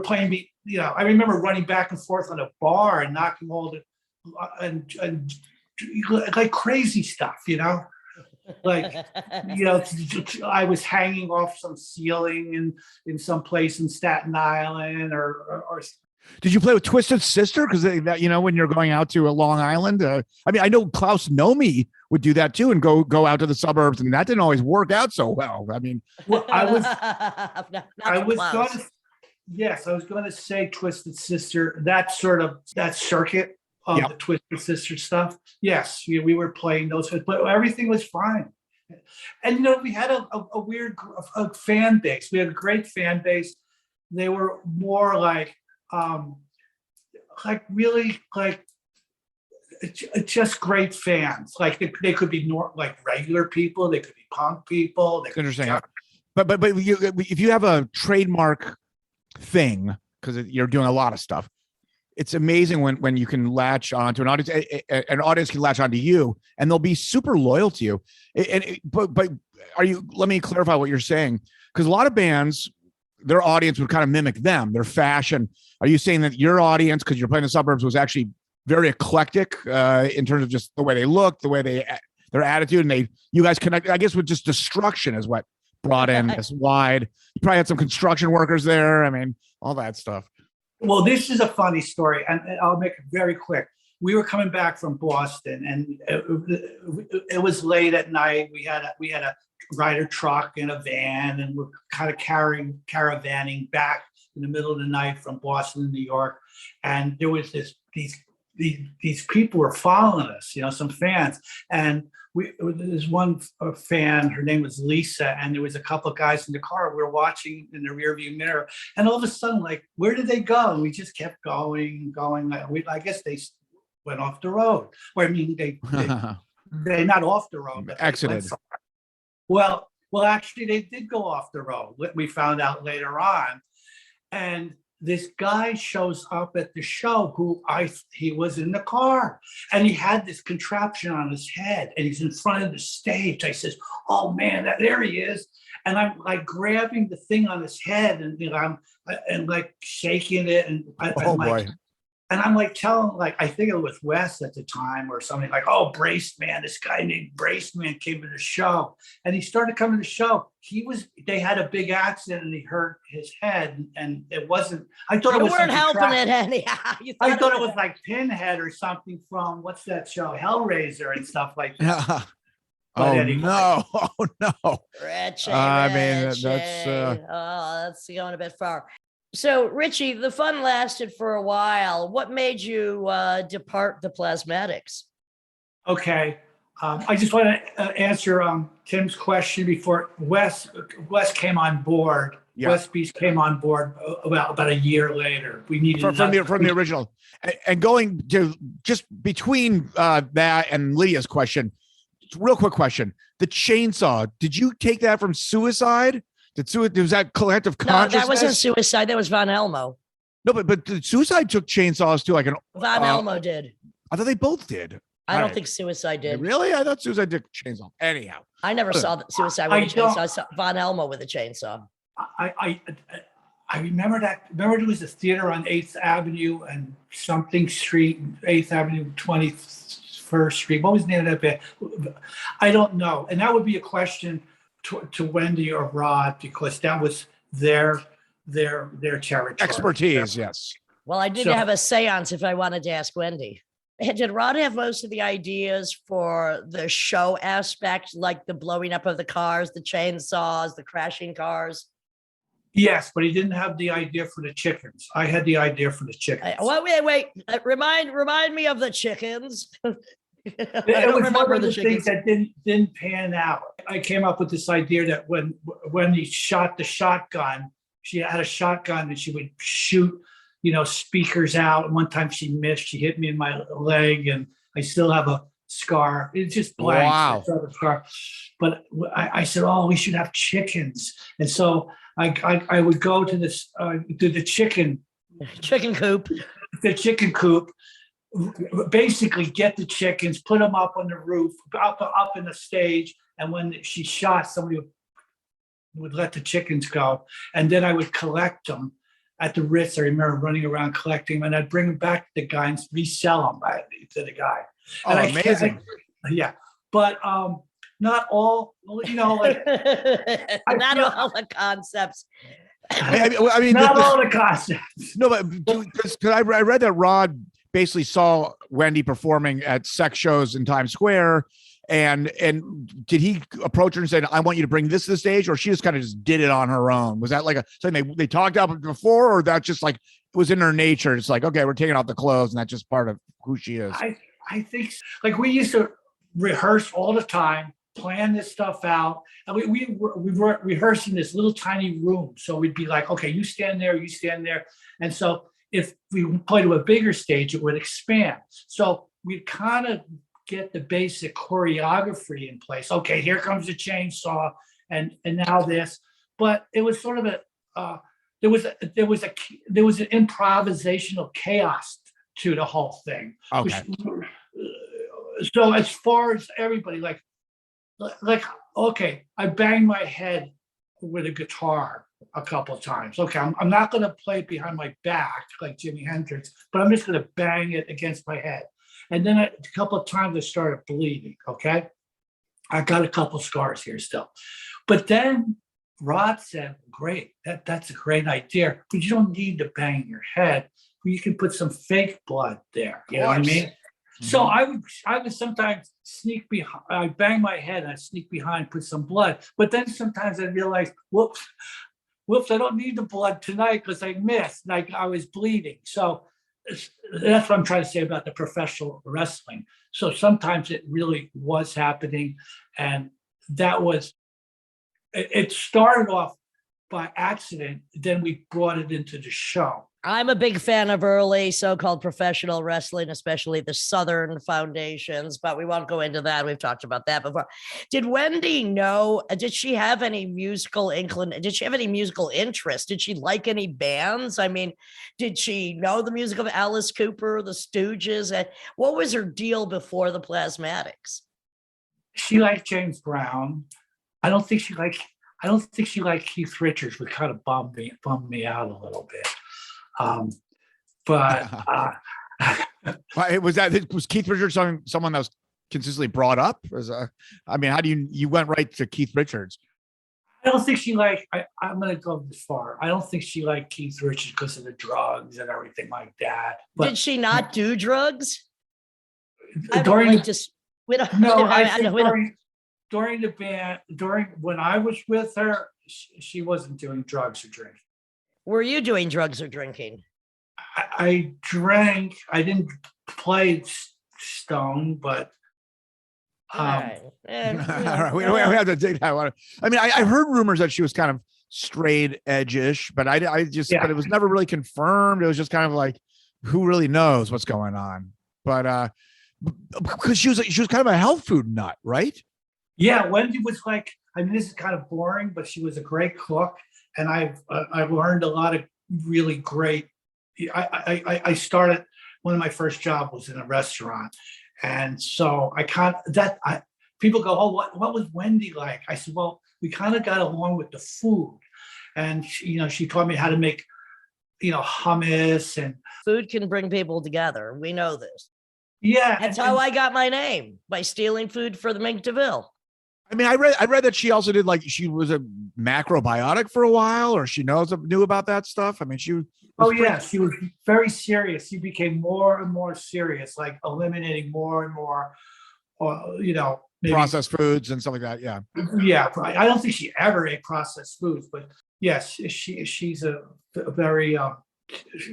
playing, I remember running back and forth on a bar and knocking all the, and like crazy stuff, like, I was hanging off some ceiling in some place in Staten Island or Did you play with Twisted Sister? Because when you're going out to a Long Island, I know Klaus Nomi would do that too, and go out to the suburbs, and that didn't always work out so well. I mean, I was going to say Twisted Sister, that circuit of the Twisted Sister stuff. Yes, we were playing those, but everything was fine. And we had a weird fan base. We had a great fan base. They were more like really like just great fans. Like they could be like regular people. They could be punk people. They could interesting. But if you have a trademark thing, because you're doing a lot of stuff, it's amazing when you can latch onto an audience can latch onto you, and they'll be super loyal to you. But let me clarify what you're saying, because a lot of bands, their audience would kind of mimic them, their fashion. Are you saying that your audience, because you're playing the suburbs, was actually very eclectic in terms of just the way they look, the way their attitude, and you guys connect, I guess, with just destruction is what brought in this wide. You probably had some construction workers there. I mean, all that stuff. Well, this is a funny story, and I'll make it very quick. We were coming back from Boston, and it was late at night. We had a Ryder truck and a van, and we're kind of caravanning back in the middle of the night from Boston to New York. And there was these people were following us, you know, some fans. And there's one fan, her name was Lisa, and there was a couple of guys in the car. We were watching in the rearview mirror, and all of a sudden, like, where did they go? And we just kept going. I guess they went off the road. Or I mean, they not off the road, but Exited. Well, actually, they did go off the road. We found out later on, and this guy shows up at the show he was in the car, and he had this contraption on his head, and he's in front of the stage. I says, "Oh man, there he is!" And I'm like grabbing the thing on his head, and you know, I'm like shaking it, and Oh boy. And I'm like telling, like, I think it was Wes at the time or something, like, "Oh, Braced Man, this guy named Braced Man came to the show." And he started coming to the show. They had a big accident and he hurt his head. And it wasn't, I thought You it was weren't something helping it anyhow. I thought it was like Pinhead or something from, what's that show? Hellraiser and stuff like that. Oh anyway. no! Oh no! Richie, I mean, Richie. that's, that's going a bit far. So, Richie, the fun lasted for a while. What made you depart the Plasmatics? Okay. I just want to answer Tim's question before Wes came on board. Yeah. Wes Beast came on board about a year later. We needed from the original, and going to just between that and Lydia's question. Real quick question: the chainsaw. Did you take that from Suicide? Was that collective consciousness? No, that wasn't Suicide. That was Von Elmo. No, but Suicide took chainsaws to like an. Von Elmo did. I thought they both did. I don't think Suicide did. Really? I thought Suicide did chainsaw. Anyhow, I never saw Suicide with a chainsaw. I saw Von Elmo with a chainsaw. I remember that. Remember there was a theater on 8th Avenue and something street, 8th Avenue, 21st Street. What was the name of that band? I don't know. And that would be a question to Wendy or Rod, because that was their territory. expertise. Yes. Well, I did have a seance if I wanted to ask Wendy. Did Rod have most of the ideas for the show aspect, like the blowing up of the cars, the chainsaws, the crashing cars? Yes, but he didn't have the idea for the chickens. I had the idea for the chickens. Wait. Remind me of the chickens. It was one of the things that didn't pan out. I came up with this idea that when he shot the shotgun, she had a shotgun and she would shoot, you know, speakers out. One time she missed. She hit me in my leg, and I still have a scar. It's just blank. Wow. I have a scar. But I said, "Oh, we should have chickens." And so I would go to this to the chicken coop. The chicken coop. Basically get the chickens, put them up on the roof, up in the stage, and when she shot, somebody would let the chickens go, and then I would collect them at the Ritz. I remember running around collecting them, and I'd bring them back to the guy and resell them to the guy. Oh, amazing! Yeah, but not all. You know, like not all the concepts. I mean, not all the concepts. No, but because I read that Rod basically saw Wendy performing at sex shows in Times Square, and did he approach her and say, "I want you to bring this to the stage," or she just kind of just did it on her own? Was that like something they talked about before, or that just like it was in her nature? It's like, okay, we're taking off the clothes, and that's just part of who she is. I think like we used to rehearse all the time, plan this stuff out, and we were rehearsing this little tiny room. So we'd be like, okay, you stand there, and so if we play to a bigger stage, it would expand. So we'd kind of get the basic choreography in place. Okay, here comes the chainsaw, and now this. But it was sort of there was an improvisational chaos to the whole thing. Okay. So as far as everybody, like okay, I banged my head with a guitar a couple of times. Okay, I'm not going to play it behind my back like Jimi Hendrix, but I'm just going to bang it against my head. And then a couple of times I started bleeding. Okay, I got a couple scars here still, but then Rod said, great, that's a great idea, but you don't need to bang your head. You can put some fake blood there. You know what I mean? So I would sometimes sneak behind, I bang my head, I sneak behind, put some blood. But then sometimes I realize, whoops, I don't need the blood tonight because I missed, like I was bleeding. So that's what I'm trying to say about the professional wrestling. So sometimes it really was happening. And that was, it started off by accident. Then we brought it into the show. I'm a big fan of early so-called professional wrestling, especially the Southern foundations, but we won't go into that. We've talked about that before. Did Wendy know, did she have any musical did she have any musical interest? Did she like any bands? I mean, did she know the music of Alice Cooper, the Stooges? What was her deal before the Plasmatics? She liked James Brown. I don't think she liked Keith Richards, which kind of bummed me out a little bit. Was Keith Richards someone that was consistently brought up? I mean, how do you went right to Keith Richards? I don't think she liked, I'm going to go this far. I don't think she liked Keith Richards because of the drugs and everything like that. But did she not do drugs? during the band, when I was with her, she wasn't doing drugs or drinking. Were you doing drugs or drinking? I drank. I didn't play stone, but all right. All right. We have to dig that one. I mean, I heard rumors that she was kind of straight edge-ish, but but it was never really confirmed. It was just kind of like, who really knows what's going on? But because she was kind of a health food nut, right? Yeah, Wendy was like, I mean, this is kind of boring, but she was a great cook. And I've learned a lot of really great. I started, one of my first jobs was in a restaurant, and so people go, oh, what was Wendy like? I said, well, we kind of got along with the food, and she taught me how to make, hummus, and food can bring people together. We know this. Yeah, that's how I got my name, by stealing food for the Mink DeVille. I mean, I read that she also did, like, she was a macrobiotic for a while, or she knew about that stuff. I mean, she was she was very serious. She became more and more serious, like eliminating more and more, maybe processed foods and stuff like that. Yeah. Yeah. I don't think she ever ate processed foods, but yes, she's a very,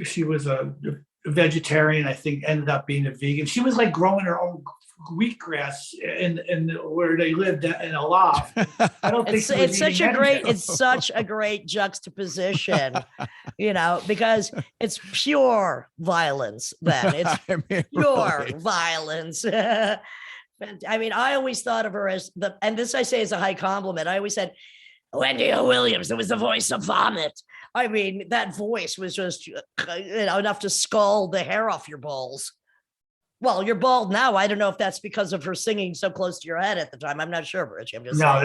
she was a vegetarian, I think, ended up being a vegan. She was like growing her own wheatgrass in where they lived in a loft. I don't think it's such a great juxtaposition, because it's pure violence. Then it's pure violence. I mean, I always thought of her as and this I say is a high compliment. I always said, Wendy O. Williams, it was the voice of vomit. I mean, that voice was just enough to scald the hair off your balls. Well, you're bald now. I don't know if that's because of her singing so close to your head at the time. I'm not sure, Richie. I'm just saying.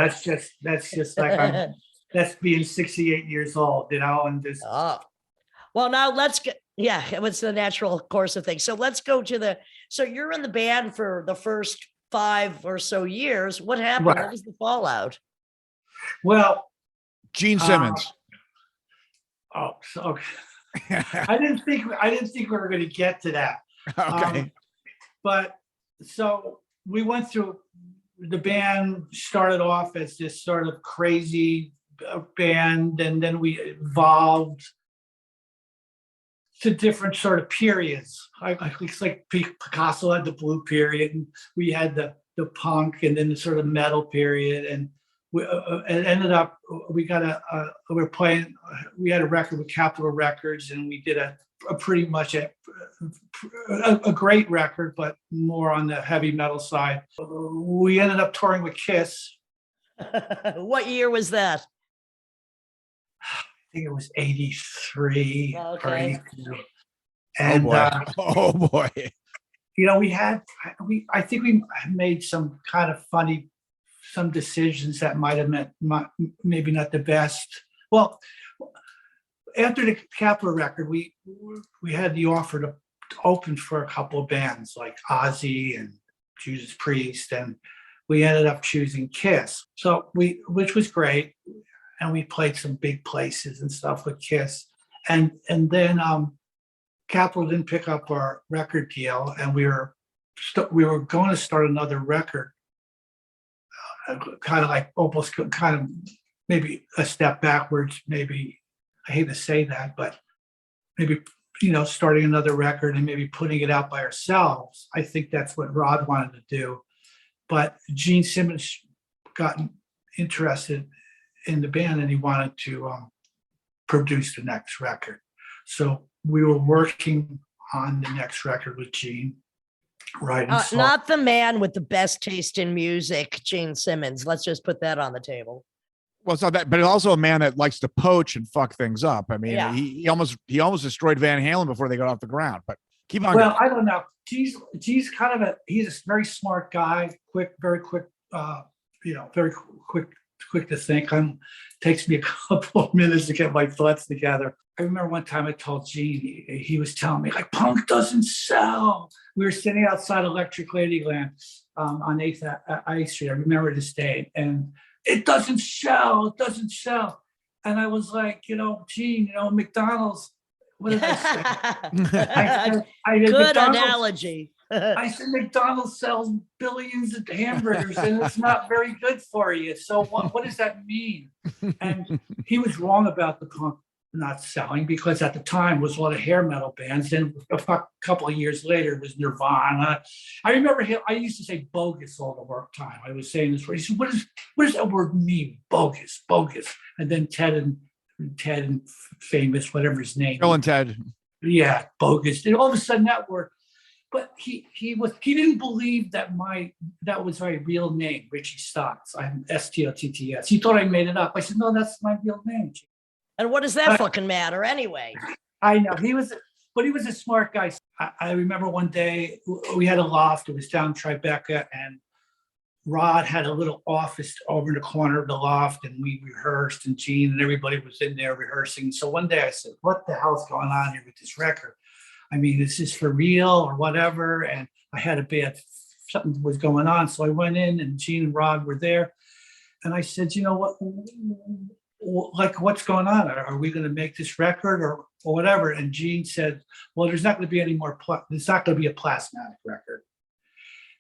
That's just like that's being 68 years old, and this. Oh, well, now let's get it's the natural course of things. So let's go to so you're in the band for the first 5 or so years. What happened? Right. What was the fallout? Well, Gene Simmons. So I didn't think we were going to get to that. Okay. But so we went through, the band started off as this sort of crazy band, and then we evolved to different sort of periods. It's like Picasso had the blue period, and we had the punk, and then the sort of metal period, and it ended up we had a record with Capitol Records, and we did a pretty much a great record, but more on the heavy metal side. We ended up touring with Kiss. What year was that? I think it was 83 or 82. And oh boy. I think we made some kind of funny, some decisions that might have meant maybe not the best. Well, after the Capitol record, we had the offer to open for a couple of bands like Ozzy and Judas Priest, and we ended up choosing Kiss. So which was great. and we played some big places and stuff with Kiss. And then Capitol didn't pick up our record deal, and we were going to start another record, kind of like almost kind of maybe a step backwards. Maybe I hate to say that, but maybe starting another record and maybe putting it out by ourselves. I think that's what Rod wanted to do, but Gene Simmons got interested in the band and he wanted to produce the next record. So we were working on the next record with Gene, writing songs. Not the man with the best taste in music, Gene Simmons. Let's just put that on the table. Well, it's not that, but also a man that likes to poach and fuck things up. I mean, Yeah. he almost destroyed Van Halen before they got off the ground. But keep on. Well, I don't know. Gene's kind of he's a very smart guy, very quick, very quick to think. Takes me a couple of minutes to get my thoughts together. I remember one time I told Gene, he was telling me, like, punk doesn't sell. We were sitting outside Electric Ladyland on 8th Street. I remember this day. And it doesn't sell. It doesn't sell. And I was like, Gene, McDonald's. What did I say? I said, Good analogy. I said, McDonald's sells billions of hamburgers and it's not very good for you. So what does that mean? And he was wrong about the punk not selling, because at the time was a lot of hair metal bands. Then a couple of years later it was Nirvana. I remember him. I used to say bogus all the time. I was saying this. He said, "What does that word mean? Bogus." And then Ted and Famous, whatever his name. Bill and Ted. Yeah, bogus. And all of a sudden that word. But he didn't believe that was my real name, Richie Stotts. I'm Stotts. He thought I made it up. I said, no, that's my real name. And what does that fucking matter anyway? I know he was a smart guy. I remember one day we had a loft. It was down Tribeca, and Rod had a little office over in the corner of the loft, and we rehearsed, and Gene and everybody was in there rehearsing. So one day I said, what the hell's going on here with this record? I mean, is this for real or whatever? And I had something was going on. So I went in, and Gene and Rod were there. And I said, you know what? Like, what's going on? Are we going to make this record or whatever? And Gene said, well, there's not going to be any more. It's not going to be a Plasmatic record.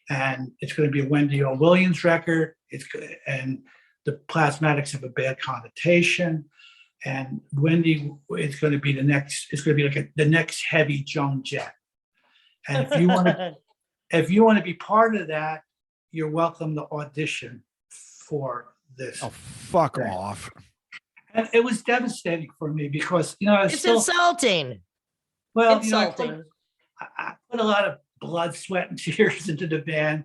And it's going to be a Wendy O. Williams record. And the Plasmatics have a bad connotation. And Wendy is going to be the next. It's going to be like the next heavy Joan Jett. And if you want to be part of that, you're welcome to audition for this. Oh, fuck off! And it was devastating for me because it's insulting. Well, insulting. I put a lot of blood, sweat, and tears into the band.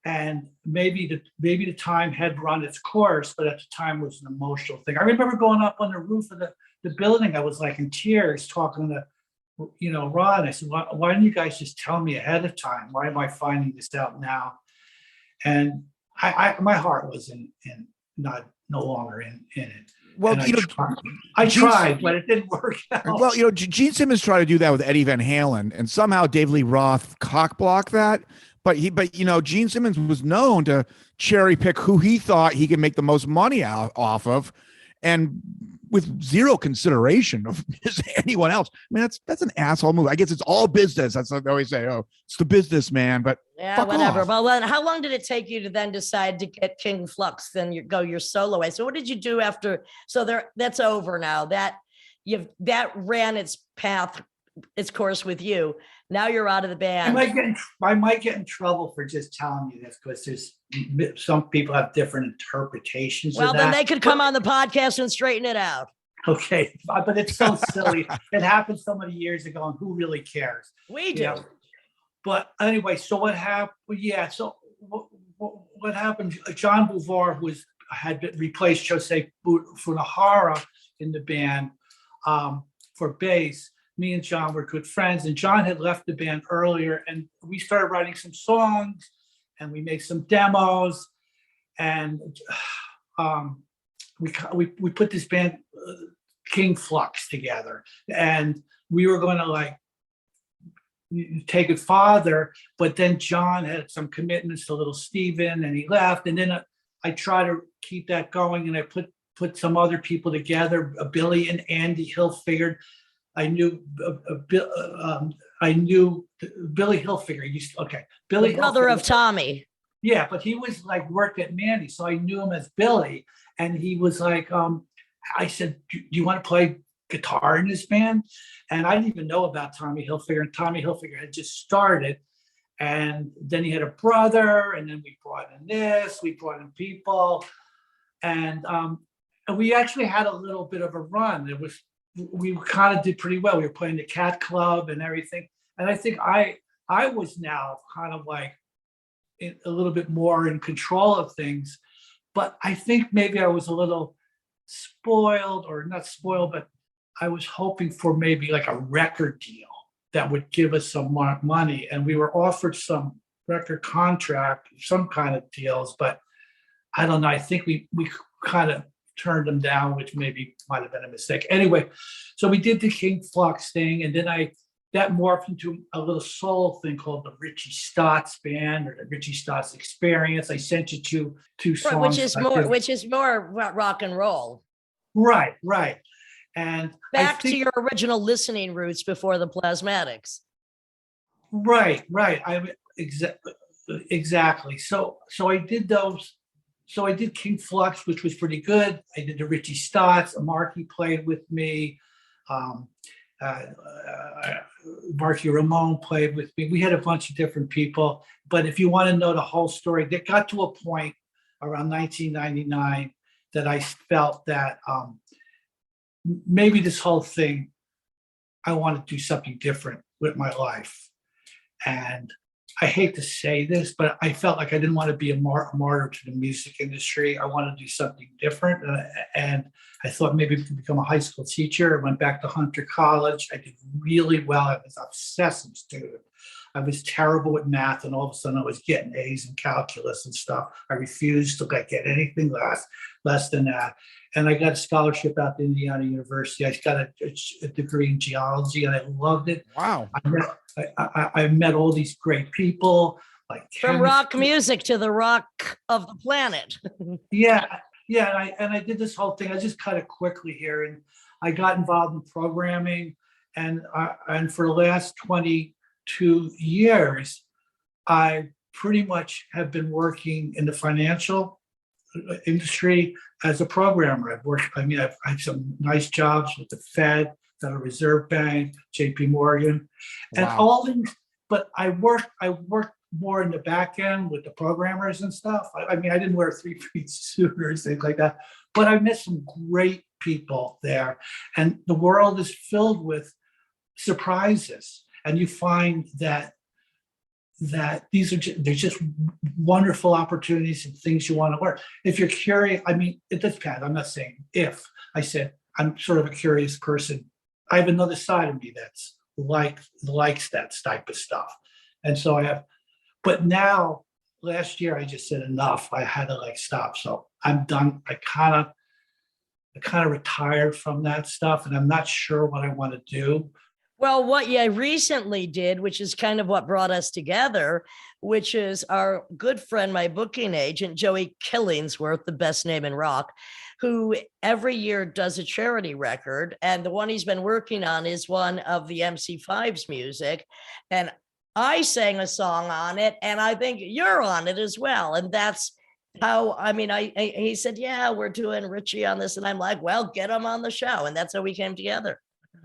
And maybe the time had run its course, but at the time it was an emotional thing. I remember going up on the roof of the building. I was like in tears talking to, Rod. I said, why didn't you guys just tell me ahead of time? Why am I finding this out now? And my heart was no longer in it. Well, I tried, but it didn't work out. Well, Gene Simmons tried to do that with Eddie Van Halen, and somehow Dave Lee Roth cockblocked that. But Gene Simmons was known to cherry pick who he thought he could make the most money off of, and with zero consideration of anyone else. I mean, that's an asshole move. I guess it's all business. That's what they always say. Oh, it's the business, man. But yeah, whatever. Off. Well, how long did it take you to then decide to get King Flux? Then you go your solo way. So what did you do after? So that's over now. That ran its path, its course with you. Now you're out of the band. I might get in trouble for just telling you this because there's some people have different interpretations. Well, then they could come on the podcast and straighten it out. Okay, but it's so silly. It happened so many years ago, and who really cares? We do. But anyway, so what happened? Yeah. So what happened? John Bouvard had replaced Jose Funahara in the band for bass. Me and John were good friends, and John had left the band earlier, and we started writing some songs, and we made some demos, and we put this band King Flux together, and we were going to take it farther, but then John had some commitments to little Steven, and he left, and then I tried to keep that going, and I put put some other people together, Billy and Andy Hilfiger. I knew Billy Hilfiger. Billy The brother of Hilfiger. Tommy. Yeah, but he was like worked at Mandy, so I knew him as Billy. And he was like, I said, do you want to play guitar in this band? And I didn't even know about Tommy Hilfiger. And Tommy Hilfiger had just started. And then he had a brother, and then we brought in people. And we actually had a little bit of a run. We kind of did pretty well. We were playing the Cat Club and everything. And I think I was now kind of like a little bit more in control of things. But I think maybe I was a little spoiled, or not spoiled, but I was hoping for maybe like a record deal that would give us some more money. And we were offered some record contract, some kind of deals, but I don't know. I think we kind of turned them down, which maybe might have been a mistake. Anyway, so we did the King Flux thing, and then that morphed into a little soul thing called the Richie Stotts Band, or the Richie Stotts Experience. I sent you two songs. Which is more rock and roll. Right. And back to your original listening roots before the Plasmatics. Right. Exactly. So I did those. So I did King Flux, which was pretty good. I did the Richie Stotts. Marky played with me. Marky Ramone played with me. We had a bunch of different people. But if you want to know the whole story, it got to a point around 1999 that I felt that maybe this whole thing, I want to do something different with my life. And I hate to say this, but I felt like I didn't want to be a martyr to the music industry. I wanted to do something different. And I thought maybe I could become a high school teacher. I went back to Hunter College. I did really well. I was an obsessive student. I was terrible with math, and all of a sudden I was getting A's in calculus and stuff. I refused to get anything less than that. And I got a scholarship out to Indiana University. I got a degree in geology, and I loved it. Wow. I met all these great people, like from rock music to the rock of the planet. Yeah. And I did this whole thing. I just cut it quickly here, and I got involved in programming, and for the last 22 years, I pretty much have been working in the financial industry as a programmer. I've had some nice jobs with the Fed, Federal Reserve Bank, JP Morgan, and all things, but I worked more in the back end with the programmers and stuff. I didn't wear a three-piece suit or things like that, but I met some great people there, and the world is filled with surprises, and you find that they're just wonderful opportunities and things you want to learn. If you're curious, it depends. I'm not saying if. I said I'm sort of a curious person. I have another side of me that's likes that type of stuff, and so I have. But now, last year, I just said enough. I had to stop. So I'm done. I kind of retired from that stuff, and I'm not sure what I want to do. Well, what you recently did, which is kind of what brought us together, which is our good friend, my booking agent, Joey Killingsworth, the best name in rock, who every year does a charity record. And the one he's been working on is one of the MC5's music. And I sang a song on it, and I think you're on it as well. And that's how, he said, yeah, we're doing Richie on this. And I'm like, well, get him on the show. And that's how we came together.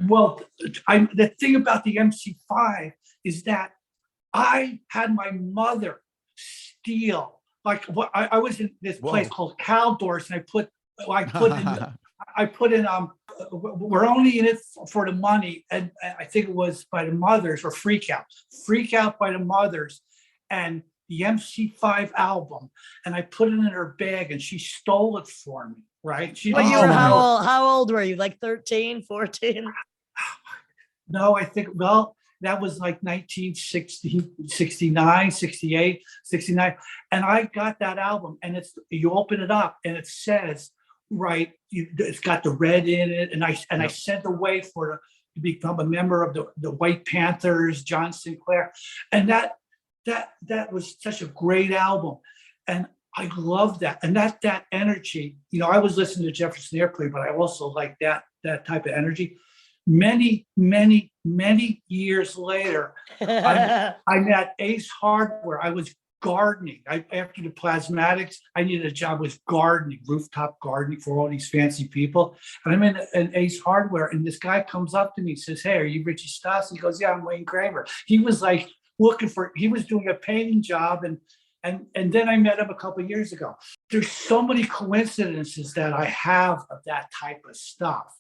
Well, the thing about the MC5 is that I had my mother steal. I was in this place called Caldors, and I put in we're only in it for the money, and I think it was by the Mothers, or Freak Out by the Mothers, and the MC5 album, and I put it in her bag, and she stole it for me. Right? How old were you? Like 13, 14? No, I think, that was like 1960, 69, 68, 69. And I got that album, and you open it up and it says, it's got the red in it. And I sent away to become a member of the White Panthers, John Sinclair. And that was such a great album. And I love that. And that energy, I was listening to Jefferson Airplane, but I also like that type of energy. Many, many, many years later, I'm at Ace Hardware. I was gardening. After the Plasmatics, I needed a job with gardening, rooftop gardening for all these fancy people. And I'm in an Ace Hardware, and this guy comes up to me and says, "Hey, are you Richie Stotts?" He goes, "Yeah, I'm Wayne Kramer." He was like he was doing a painting job, and then I met him a couple of years ago. There's so many coincidences that I have of that type of stuff.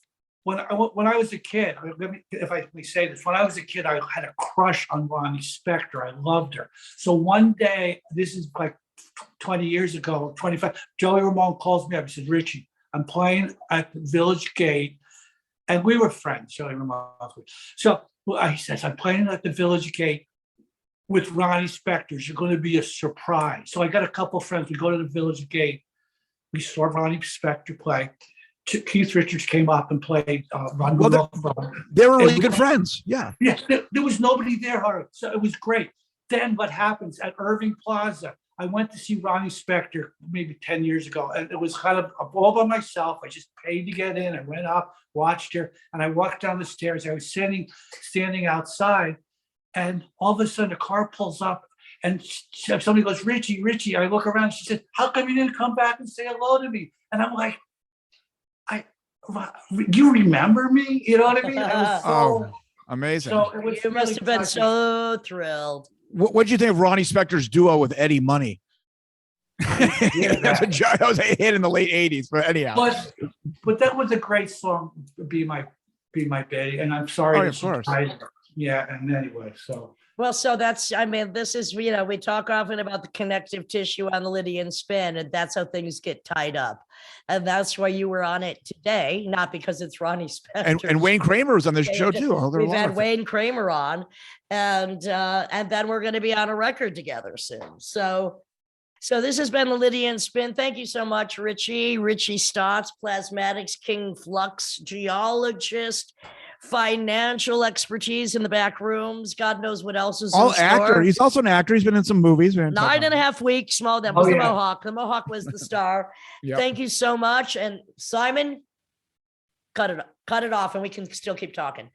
When I was a kid, if I may say this, when I was a kid, I had a crush on Ronnie Spector. I loved her. So one day, this is like 20 years ago, 25, Joey Ramone calls me up. He said, "Richie, I'm playing at the Village Gate." And we were friends, Joey Ramone. So he says, "I'm playing at the Village Gate with Ronnie Spector. You're going to be a surprise." So I got a couple of friends. We go to the Village Gate. We saw Ronnie Spector play. Keith Richards came up and played Run. Well, they were really good friends. Yeah. Yeah, there was nobody there, Harry. So it was great. Then what happens at Irving Plaza? I went to see Ronnie Spector maybe 10 years ago, and it was kind of all by myself. I just paid to get in. I went up, watched her, and I walked down the stairs. I was standing outside, and all of a sudden a car pulls up, and somebody goes, "Richie, Richie." I look around. She said, "How come you didn't come back and say hello to me?" And I'm like, "You remember me?" You know what I mean? I was amazing. So it was You must really have been touching. so thrilled. What do you think of Ronnie Spector's duo with Eddie Money? That was a hit in the late 80s, but anyhow. But that was a great song, Be My Baby. And I'm sorry. Oh, that of she course. died. Yeah. And anyway, so. Well, so this is, we talk often about the connective tissue on the Lydian spin, and that's how things get tied up. And that's why you were on it today, not because it's Ronnie Spector. And Wayne Kramer was on this show too. We've had Wayne Kramer on, and then we're going to be on a record together soon. So this has been the Lydian Spin. Thank you so much, Richie Stotts, Plasmatics, King Flux, geologist, financial expertise in the back rooms. God knows what else is in store. Actor. He's also an actor. He's been in some movies. 9.5 weeks. That was the Mohawk. The Mohawk was the star. Yep. Thank you so much. And Simon, cut it off, and we can still keep talking.